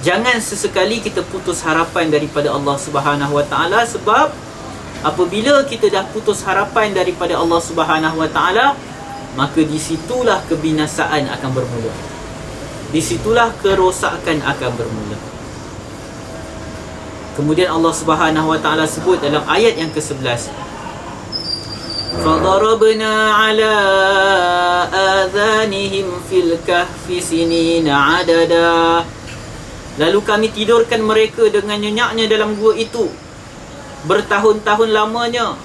Jangan sesekali kita putus harapan daripada Allah Subhanahu Wa Taala, sebab apabila kita dah putus harapan daripada Allah Subhanahu Wa Taala, maka disitulah kebinasaan akan bermula. Disitulah kerosakan akan bermula. Kemudian Allah Subhanahu Wa Taala sebut dalam ayat yang ke-11, فَضَرَبْنَا عَلَىٰ آذَانِهِمْ فِي الْكَهْفِ سِنِينَ عَدَدًا. Lalu kami tidurkan mereka dengan nyenyaknya dalam gua itu bertahun-tahun lamanya.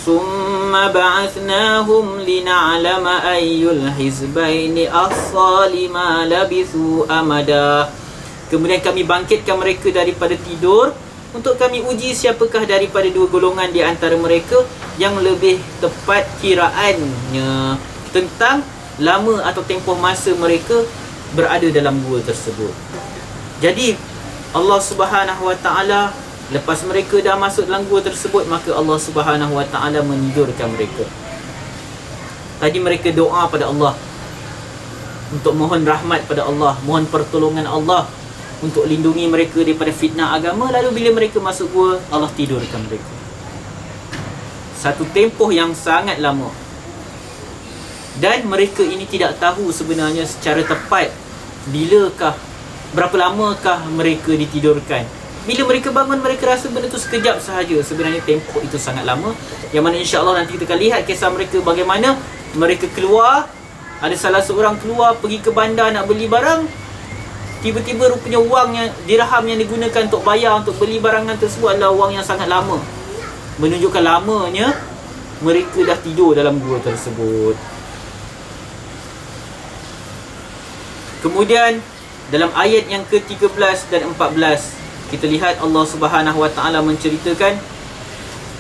ثُمَّ بَعَثْنَاهُمْ لِنَعْلَمَ أَيُّ الْحِزْبَيْنِ أَحْصَىٰ لِمَا لَبِثُوا أَمَدًا. Kemudian kami bangkitkan mereka daripada tidur untuk kami uji siapakah daripada dua golongan di antara mereka yang lebih tepat kiraannya tentang lama atau tempoh masa mereka berada dalam gua tersebut. Jadi Allah Subhanahu Wa Taala, lepas mereka dah masuk dalam gua tersebut, maka Allah Subhanahu Wa Taala menidurkan mereka. Tadi mereka doa pada Allah untuk mohon rahmat pada Allah, mohon pertolongan Allah untuk lindungi mereka daripada fitnah agama. Lalu bila mereka masuk gua, Allah tidurkan mereka. Satu tempoh yang sangat lama. Dan mereka ini tidak tahu sebenarnya secara tepat berapa lamakah mereka ditidurkan. Bila mereka bangun, mereka rasa benda tu sekejap sahaja. Sebenarnya tempoh itu sangat lama, yang mana insya-Allah nanti kita akan lihat kisah mereka bagaimana mereka keluar. Ada salah seorang keluar pergi ke bandar nak beli barang. Tiba-tiba rupanya dirham yang digunakan untuk bayar untuk beli barangan tersebut adalah wang yang sangat lama. Menunjukkan lamanya mereka dah tidur dalam gua tersebut. Kemudian dalam ayat yang ke-13 dan 14, kita lihat Allah Subhanahu Wa Taala menceritakan,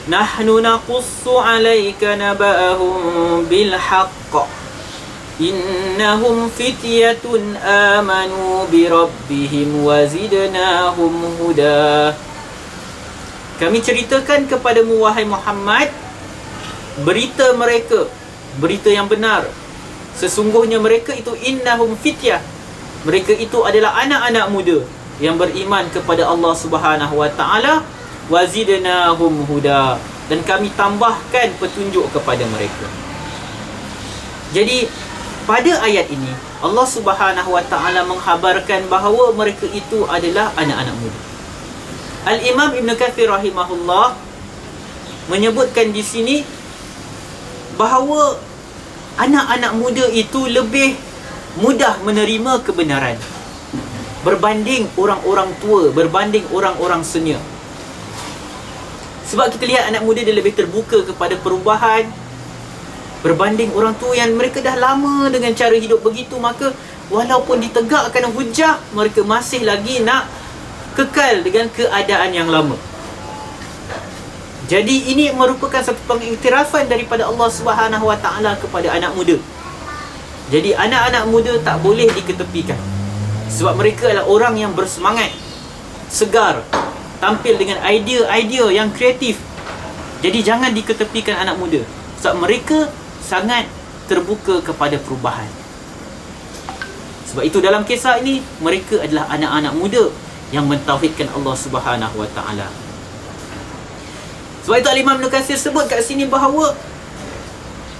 nahnu naqussu 'alaika naba'ahum bil haqq innahum fityatun amanu bi rabbihim wa zidnahum huda. Kami ceritakan kepadamu wahai Muhammad berita mereka, berita yang benar. Sesungguhnya mereka itu innahum fityah, mereka itu adalah anak-anak muda yang beriman kepada Allah Subhanahu Wa Taala, wa zidnahum huda, dan kami tambahkan petunjuk kepada mereka. Jadi pada ayat ini Allah Subhanahu Wa Taala menghabarkan bahawa mereka itu adalah anak-anak muda. Al-Imam Ibn Kathir rahimahullah menyebutkan di sini bahawa anak-anak muda itu lebih mudah menerima kebenaran berbanding orang-orang tua, berbanding orang-orang senior. Sebab kita lihat anak muda dia lebih terbuka kepada perubahan berbanding orang tua yang mereka dah lama dengan cara hidup begitu. Maka walaupun ditegakkan hujah, mereka masih lagi nak kekal dengan keadaan yang lama. Jadi ini merupakan satu pengiktirafan daripada Allah Subhanahu Wa Taala kepada anak muda. Jadi anak-anak muda tak boleh diketepikan, sebab mereka adalah orang yang bersemangat, segar, tampil dengan idea-idea yang kreatif. Jadi jangan diketepikan anak muda, sebab mereka sangat terbuka kepada perubahan. Sebab itu dalam kisah ini mereka adalah anak-anak muda yang mentauhidkan Allah Subhanahu Wa Taala. Sebab itu Al-Imam Ibn Katsir sebut kat sini bahawa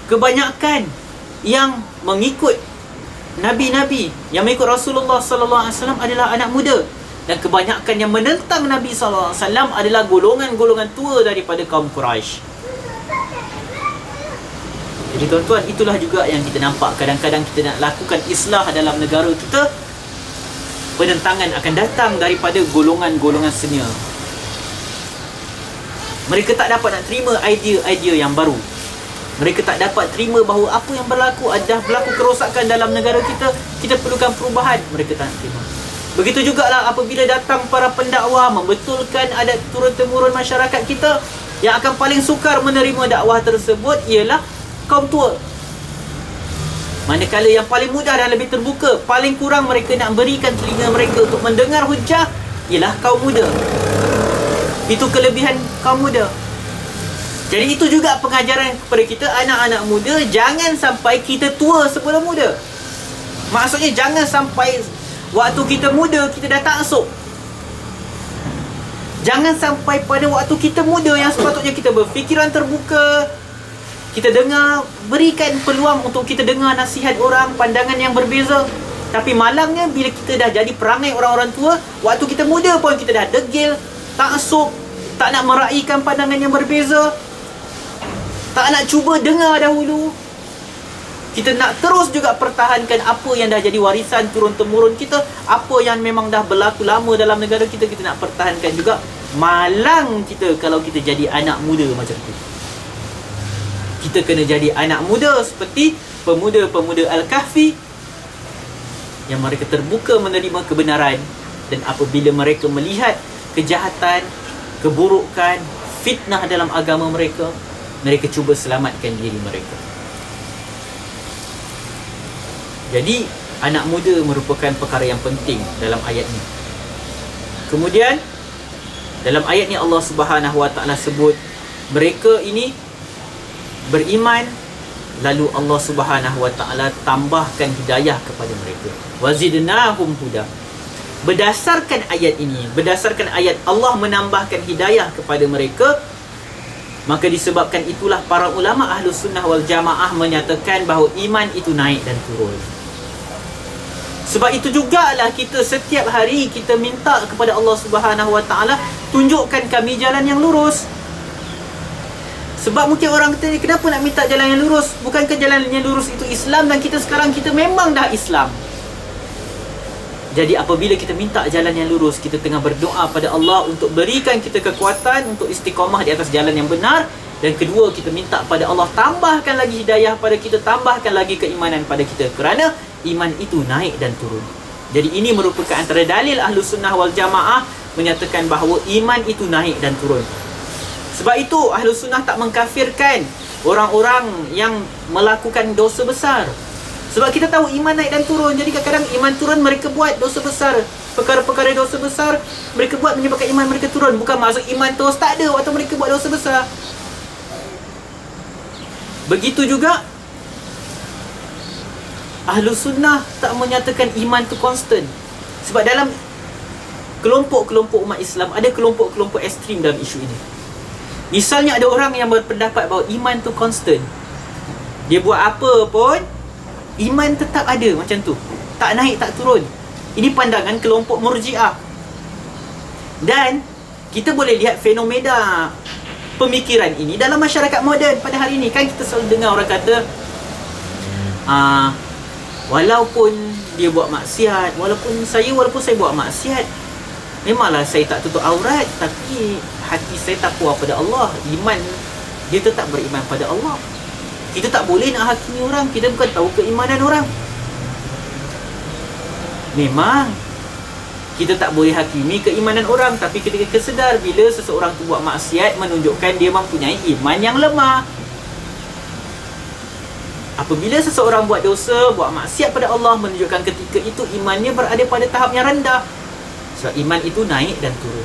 kebanyakan yang mengikut Nabi-Nabi, yang mengikut Rasulullah sallallahu alaihi wasallam adalah anak muda, dan kebanyakan yang menentang Nabi sallallahu alaihi wasallam adalah golongan-golongan tua daripada kaum Quraisy. Jadi tuan-tuan, itulah juga yang kita nampak kadang-kadang kita nak lakukan islah dalam negara kita, penentangan akan datang daripada golongan-golongan senior. Mereka tak dapat nak terima idea-idea yang baru. Mereka tak dapat terima bahawa apa yang berlaku adalah berlaku kerosakan dalam negara kita. Kita perlukan perubahan. Mereka tak nak terima. Begitu jugalah apabila datang para pendakwah membetulkan adat turun-temurun masyarakat kita, yang akan paling sukar menerima dakwah tersebut ialah kaum tua. Manakala yang paling mudah dan lebih terbuka, paling kurang mereka nak berikan telinga mereka untuk mendengar hujah, ialah kaum muda. Itu kelebihan kaum muda. Jadi itu juga pengajaran kepada kita, anak-anak muda, jangan sampai kita tua sebelum muda. Maksudnya jangan sampai waktu kita muda kita dah taksub. Jangan sampai pada waktu kita muda yang sepatutnya kita berfikiran terbuka, kita dengar, berikan peluang untuk kita dengar nasihat orang, pandangan yang berbeza. Tapi malangnya bila kita dah jadi perangai orang-orang tua, waktu kita muda pun kita dah degil, taksub, tak nak meraihkan pandangan yang berbeza, tak nak cuba dengar dahulu. Kita nak terus juga pertahankan apa yang dah jadi warisan turun-temurun kita, apa yang memang dah berlaku lama dalam negara kita, kita nak pertahankan juga. Malang kita kalau kita jadi anak muda macam tu. Kita kena jadi anak muda seperti pemuda-pemuda Al-Kahfi, yang mereka terbuka menerima kebenaran, dan apabila mereka melihat kejahatan, keburukan, fitnah dalam agama mereka, mereka cuba selamatkan diri mereka. Jadi anak muda merupakan perkara yang penting dalam ayat ini. Kemudian dalam ayat ni Allah Subhanahu Wa Taala sebut mereka ini beriman, lalu Allah Subhanahu Wa Taala tambahkan hidayah kepada mereka. Wazidnahum huda. Berdasarkan ayat ini, berdasarkan ayat Allah menambahkan hidayah kepada mereka, maka disebabkan itulah para ulama Ahlus Sunnah wal Jamaah menyatakan bahawa iman itu naik dan turun. Sebab itu jugalah kita setiap hari kita minta kepada Allah Subhanahu Wa Taala, tunjukkan kami jalan yang lurus. Sebab mungkin orang kata, kenapa nak minta jalan yang lurus? Bukankah jalan yang lurus itu Islam, dan kita sekarang kita memang dah Islam. Jadi apabila kita minta jalan yang lurus, kita tengah berdoa pada Allah untuk berikan kita kekuatan untuk istiqamah di atas jalan yang benar. Dan kedua, kita minta pada Allah tambahkan lagi hidayah pada kita, tambahkan lagi keimanan pada kita, kerana iman itu naik dan turun. Jadi ini merupakan antara dalil Ahlus Sunnah wal Jamaah menyatakan bahawa iman itu naik dan turun. Sebab itu Ahlus Sunnah tak mengkafirkan orang-orang yang melakukan dosa besar. Sebab kita tahu iman naik dan turun. Jadi kadang-kadang iman turun, mereka buat dosa besar, perkara-perkara dosa besar mereka buat menyebabkan iman mereka turun. Bukan maksud iman terus tak ada waktu mereka buat dosa besar. Begitu juga Ahlus Sunnah tak menyatakan iman tu constant. Sebab dalam kelompok-kelompok umat Islam ada kelompok-kelompok ekstrim dalam isu ini. Misalnya ada orang yang berpendapat bahawa iman tu constant. Dia buat apa pun iman tetap ada macam tu, tak naik tak turun. Ini pandangan kelompok Murji'ah. Dan kita boleh lihat fenomena pemikiran ini dalam masyarakat moden pada hari ini. Kan kita selalu dengar orang kata walaupun dia buat maksiat, walaupun saya buat maksiat, memanglah saya tak tutup aurat, tapi hati saya takwa pada Allah, iman dia tetap beriman pada Allah. Kita tak boleh nak hakimi orang, kita bukan tahu keimanan orang. Memang kita tak boleh hakimi keimanan orang, tapi ketika kita sedar bila seseorang tu buat maksiat, menunjukkan dia mempunyai iman yang lemah. Apabila seseorang buat dosa, buat maksiat pada Allah, menunjukkan ketika itu imannya berada pada tahap yang rendah. Sebab iman itu naik dan turun.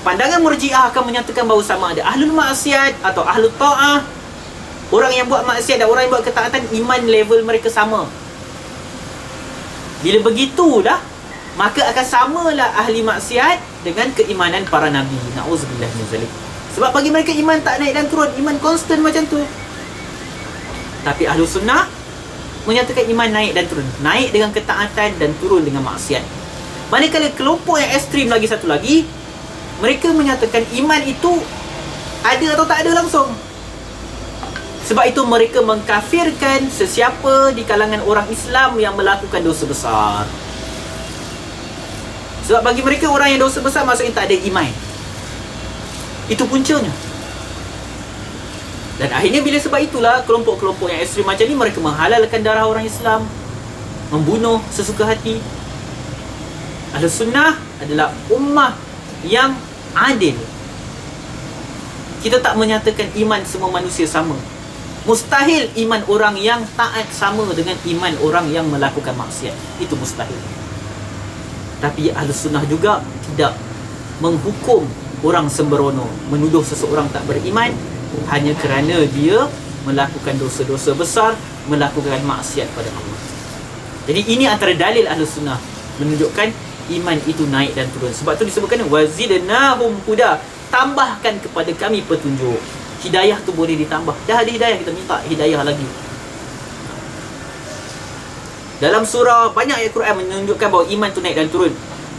Pandangan Murji'ah akan menyatakan bahawa sama ada ahlul maksiat atau ahlul ta'ah. Orang yang buat maksiat dan orang yang buat ketaatan, iman level mereka sama. Bila begitulah, maka akan samalah ahli maksiat dengan keimanan para nabi. Na'udzubillah min zalik. Sebab bagi mereka iman tak naik dan turun, iman constant macam tu. Tapi Ahlus Sunnah menyatakan iman naik dan turun, naik dengan ketaatan dan turun dengan maksiat. Manakala kelompok yang ekstrim lagi satu lagi, mereka menyatakan iman itu ada atau tak ada langsung. Sebab itu mereka mengkafirkan sesiapa di kalangan orang Islam yang melakukan dosa besar. Sebab bagi mereka orang yang dosa besar maksudnya tak ada iman. Itu puncanya. Dan akhirnya bila sebab itulah kelompok-kelompok yang ekstrim macam ni, mereka menghalalkan darah orang Islam, membunuh sesuka hati. Ahlus Sunnah adalah ummah yang adil. Kita tak menyatakan iman semua manusia sama. Mustahil iman orang yang taat sama dengan iman orang yang melakukan maksiat. Itu mustahil. Tapi Ahlus Sunnah juga tidak menghukum orang sembrono, menuduh seseorang tak beriman hanya kerana dia melakukan dosa-dosa besar, melakukan maksiat pada Allah. Jadi ini antara dalil Ahlus Sunnah menunjukkan iman itu naik dan turun. Sebab tu disebutkan wazidnahum huda, tambahkan kepada kami petunjuk. Hidayah tu boleh ditambah. Dah ada hidayah, kita minta hidayah lagi. Dalam surah banyak ayat Quran menunjukkan bahawa iman tu naik dan turun.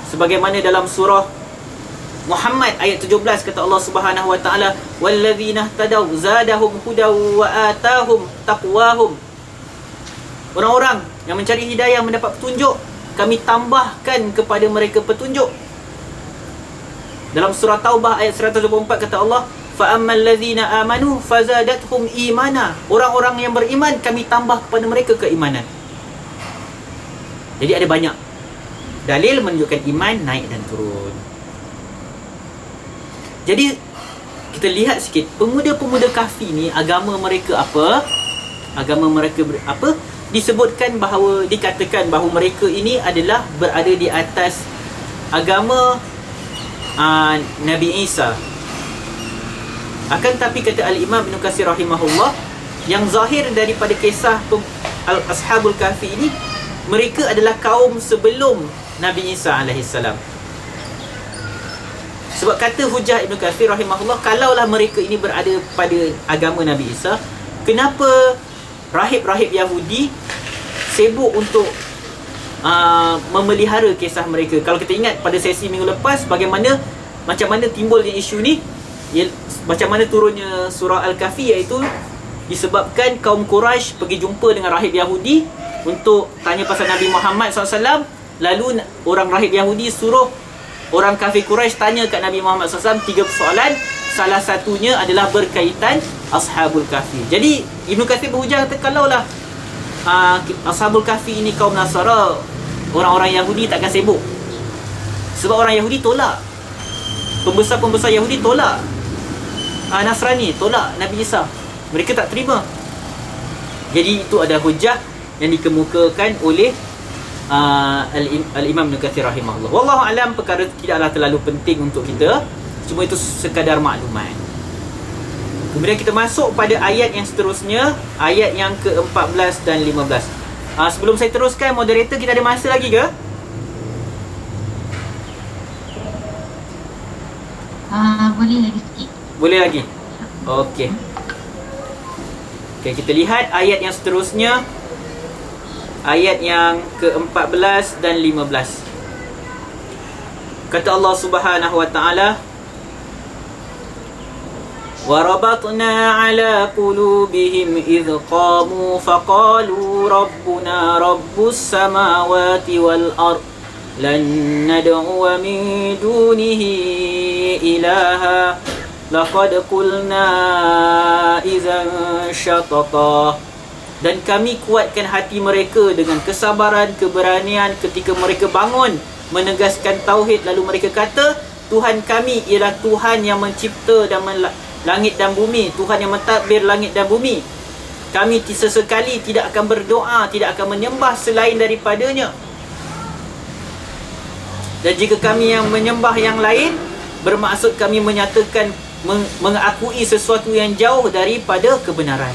Sebagaimana dalam surah Muhammad ayat 17 kata Allah Subhanahu wa taala, walladzina ihtadaw zadahum hudaw wa atahum taqwahum. Orang-orang yang mencari hidayah mendapat petunjuk, kami tambahkan kepada mereka petunjuk. Dalam surah Taubah ayat 124 kata Allah, fa ammal ladzina amanu fazadathum imana. Orang-orang yang beriman kami tambah kepada mereka keimanan. Jadi ada banyak dalil menunjukkan iman naik dan turun. Jadi kita lihat sikit pemuda-pemuda kafir ni, agama mereka apa? Agama mereka apa? Disebutkan bahawa, dikatakan bahawa mereka ini adalah berada di atas agama Nabi Isa. Akan tapi kata Al-Imam Ibn Katsir rahimahullah, yang zahir daripada kisah Ashabul Kahfi ini, mereka adalah kaum sebelum Nabi Isa alaihissalam. Sebab kata hujah Ibn Katsir rahimahullah, kalaulah mereka ini berada pada agama Nabi Isa, kenapa rahib-rahib Yahudi sibuk untuk memelihara kisah mereka? Kalau kita ingat pada sesi minggu lepas, macam mana timbulnya isu ni, macam mana turunnya surah Al-Kahfi, iaitu disebabkan kaum Quraisy pergi jumpa dengan rahib Yahudi untuk tanya pasal Nabi Muhammad SAW. Lalu orang rahib Yahudi suruh orang kafir Quraisy tanya kat Nabi Muhammad SAW 3 persoalan. Salah satunya adalah berkaitan Ashabul Kahfi. Jadi Ibn Katsir berhujah kata, kalaulah Ashabul Kahfi ini kaum Nasara, orang-orang Yahudi takkan sibuk. Sebab orang Yahudi tolak, pembesar-pembesar Yahudi tolak Nasrani, tolak Nabi Isa. Mereka tak terima. Jadi itu ada hujah yang dikemukakan oleh Al-Imam Ibn Katsir rahimahullah. Wallahu alam, perkara tidaklah terlalu penting untuk kita, cuma itu sekadar maklumat. Kemudian kita masuk pada ayat yang seterusnya, ayat yang ke-14 dan 15. Sebelum saya teruskan, moderator, kita ada masa lagi ke? Boleh lagi sikit. Boleh lagi? Okey. Okey, kita lihat ayat yang seterusnya, ayat yang ke-14 dan 15. Kata Allah Subhanahu wa taala, وَرَبَطْنَا عَلَى قُلُوبِهِمْ إِذْ قَامُوا فَقَالُوا رَبُّنَا رَبُّ السَّمَاوَاتِ وَالْأَرْضِ لَن نَّدْعُوَ مِن دُونِهِ إِلَٰهًا لَقَدْ قُلْنَا إِذًا شَطَطًا. Dan kami kuatkan hati mereka dengan kesabaran, keberanian ketika mereka bangun menegaskan tauhid. Lalu mereka kata, Tuhan kami ialah Tuhan yang mencipta dan langit dan bumi, Tuhan yang mentadbir langit dan bumi. Kami sesekali tidak akan berdoa, tidak akan menyembah selain daripadanya. Dan jika kami yang menyembah yang lain, bermaksud kami menyatakan, mengakui sesuatu yang jauh daripada kebenaran.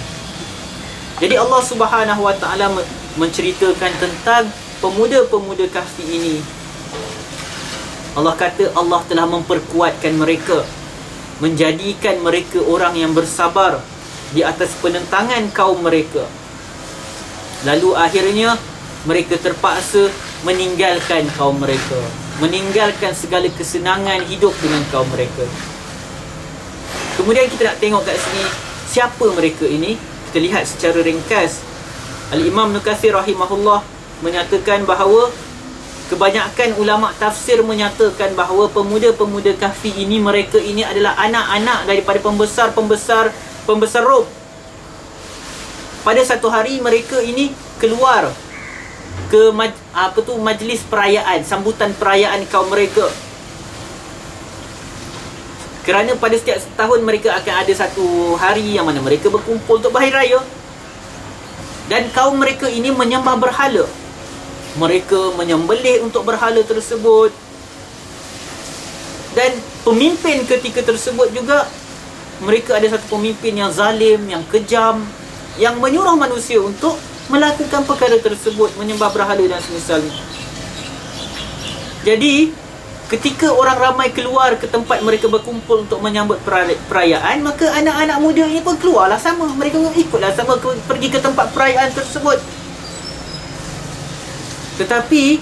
Jadi Allah Subhanahu wa taala menceritakan tentang pemuda-pemuda Kahfi ini. Allah kata Allah telah memperkuatkan mereka, menjadikan mereka orang yang bersabar di atas penentangan kaum mereka. Lalu akhirnya mereka terpaksa meninggalkan kaum mereka, meninggalkan segala kesenangan hidup dengan kaum mereka. Kemudian kita nak tengok kat sini, siapa mereka ini? Kita lihat secara ringkas. Al-Imam Ibn Katsir rahimahullah menyatakan bahawa kebanyakan ulama tafsir menyatakan bahawa pemuda-pemuda Kahfi ini, mereka ini adalah anak-anak daripada pembesar Rom. Pada satu hari mereka ini keluar ke majlis perayaan, sambutan perayaan kaum mereka. Kerana pada setiap tahun mereka akan ada satu hari yang mana mereka berkumpul untuk berhari raya. Dan kaum mereka ini menyembah berhala. Mereka menyembelih untuk berhala tersebut. Dan pemimpin ketika tersebut juga, mereka ada satu pemimpin yang zalim, yang kejam, yang menyuruh manusia untuk melakukan perkara tersebut, menyembah berhala dan semisalnya. Jadi, ketika orang ramai keluar ke tempat mereka berkumpul untuk menyambut perayaan, maka anak-anak muda ini pun keluarlah sama. Mereka pun ikutlah sama pergi ke tempat perayaan tersebut. Tetapi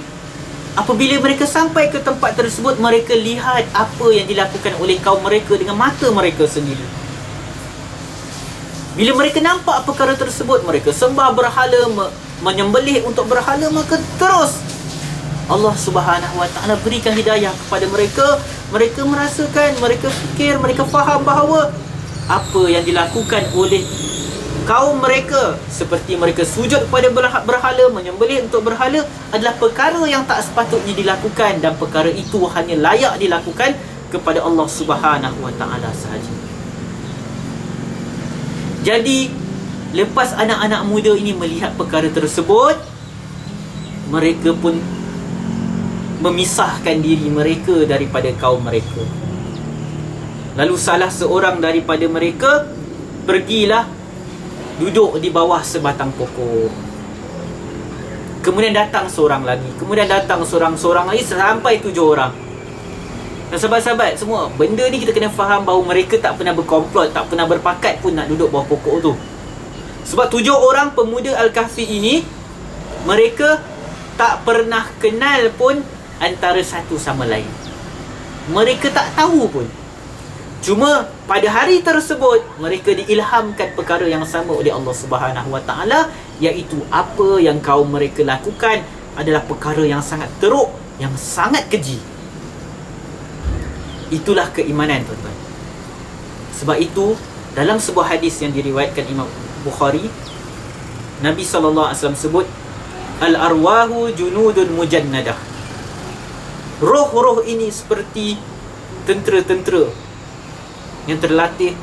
apabila mereka sampai ke tempat tersebut, mereka lihat apa yang dilakukan oleh kaum mereka dengan mata mereka sendiri. Bila mereka nampak perkara tersebut, mereka sembah berhala, menyembelih untuk berhala, maka terus Allah Subhanahu Wa Taala berikan hidayah kepada mereka. Mereka merasakan, mereka fikir, mereka faham bahawa apa yang dilakukan oleh kaum mereka, seperti mereka sujud kepada berhala, menyembelih untuk berhala, adalah perkara yang tak sepatutnya dilakukan, dan perkara itu hanya layak dilakukan kepada Allah Subhanahu Wa Taala sahaja. Jadi lepas anak-anak muda ini melihat perkara tersebut, mereka pun memisahkan diri mereka daripada kaum mereka. Lalu salah seorang daripada mereka pergilah duduk di bawah sebatang pokok. Kemudian datang seorang lagi, kemudian datang seorang lagi, sampai 7 orang. Dan sahabat-sahabat semua, benda ni kita kena faham bahawa mereka tak pernah berkomplot, tak pernah berpakat pun nak duduk bawah pokok tu. Sebab 7 orang pemuda Al-Kahfi ini, mereka tak pernah kenal pun antara satu sama lain. Mereka tak tahu pun. Cuma pada hari tersebut mereka diilhamkan perkara yang sama oleh Allah Subhanahu Wa Taala, iaitu apa yang kaum mereka lakukan adalah perkara yang sangat teruk, yang sangat keji. Itulah keimanan, tuan-tuan. Sebab itu dalam sebuah hadis yang diriwayatkan Imam Bukhari, Nabi SAW sebut, al-arwahu junudun mujannadah. Roh-roh ini seperti tentera-tentera yang terlatih.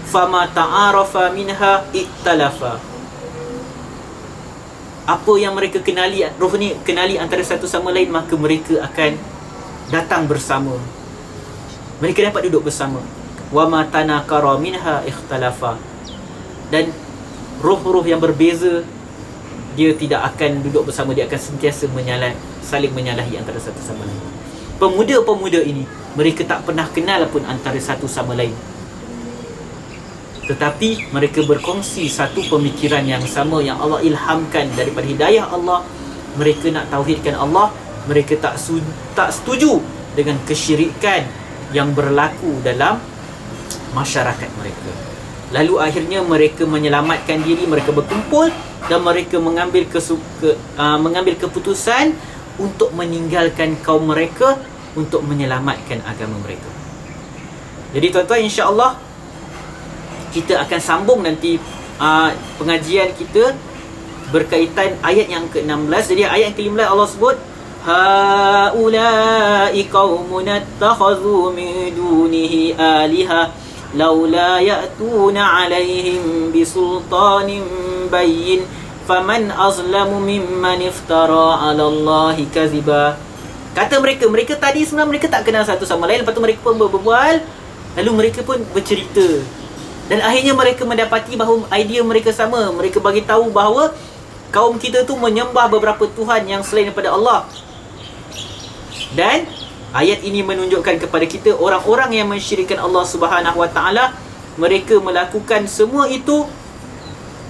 Fama ta'arafa minha iktalafa. Apa yang mereka kenali, roh ni kenali antara satu sama lain, maka mereka akan datang bersama. Mereka dapat duduk bersama. Wa ma tanakara minha ikhtalafa. Dan roh-roh yang berbeza, dia tidak akan duduk bersama, dia akan sentiasa saling menyalahi antara satu sama lain. Pemuda-pemuda ini, mereka tak pernah kenal pun antara satu sama lain, tetapi mereka berkongsi satu pemikiran yang sama yang Allah ilhamkan daripada hidayah Allah. Mereka nak tauhidkan Allah. Mereka tak setuju dengan kesyirikan yang berlaku dalam masyarakat mereka. Lalu akhirnya mereka menyelamatkan diri, mereka berkumpul dan mereka mengambil keputusan untuk meninggalkan kaum mereka untuk menyelamatkan agama mereka. Jadi tuan-tuan, insya-Allah kita akan sambung nanti pengajian kita berkaitan ayat yang ke-16. Jadi ayat yang ke-15 Allah sebut, haula'i qaumun attakhadhu min dunihi aliha laula ya'tuna 'alaihim bisultanin bayyin faman azlamu mimman iftara 'ala Allahi kaziba. Kata mereka tadi sebenarnya mereka tak kenal satu sama lain. Lepas tu mereka pun berbual, lalu mereka pun bercerita, dan akhirnya mereka mendapati bahawa idea mereka sama. Mereka bagi tahu bahawa kaum kita tu menyembah beberapa tuhan yang selain daripada Allah. Dan ayat ini menunjukkan kepada kita orang-orang yang mensyirikkan Allah Subhanahu Wa Taala, mereka melakukan semua itu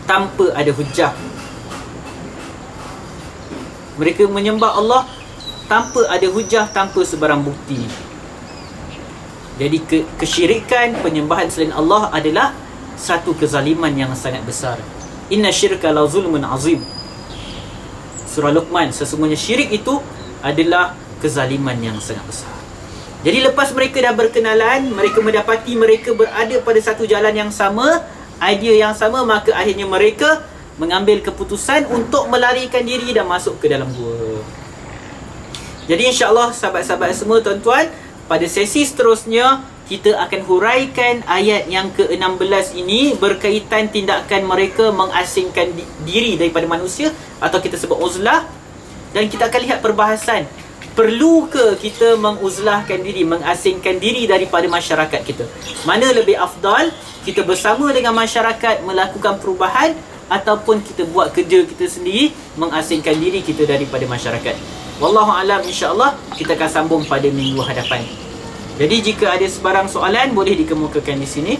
tanpa ada hujah. Mereka menyembah Allah tanpa ada hujah, tanpa sebarang bukti. Jadi kesyirikan, penyembahan selain Allah adalah satu kezaliman yang sangat besar. Inna syirka la zulmun azim. Surah Luqman, sesungguhnya syirik itu adalah kezaliman yang sangat besar. Jadi lepas mereka dah berkenalan, mereka mendapati mereka berada pada satu jalan yang sama, idea yang sama, maka akhirnya mereka mengambil keputusan untuk melarikan diri dan masuk ke dalam gua. Jadi insya-Allah sahabat-sahabat semua, tuan-tuan, pada sesi seterusnya kita akan huraikan ayat yang ke-16 ini berkaitan tindakan mereka mengasingkan diri daripada manusia, atau kita sebut uzlah. Dan kita akan lihat perbahasan, perlu ke kita menguzlahkan diri, mengasingkan diri daripada masyarakat kita? Mana lebih afdal, kita bersama dengan masyarakat melakukan perubahan, ataupun kita buat kerja kita sendiri, mengasingkan diri kita daripada masyarakat? Wallahualam, insya-Allah kita akan sambung pada minggu hadapan. Jadi jika ada sebarang soalan boleh dikemukakan di sini.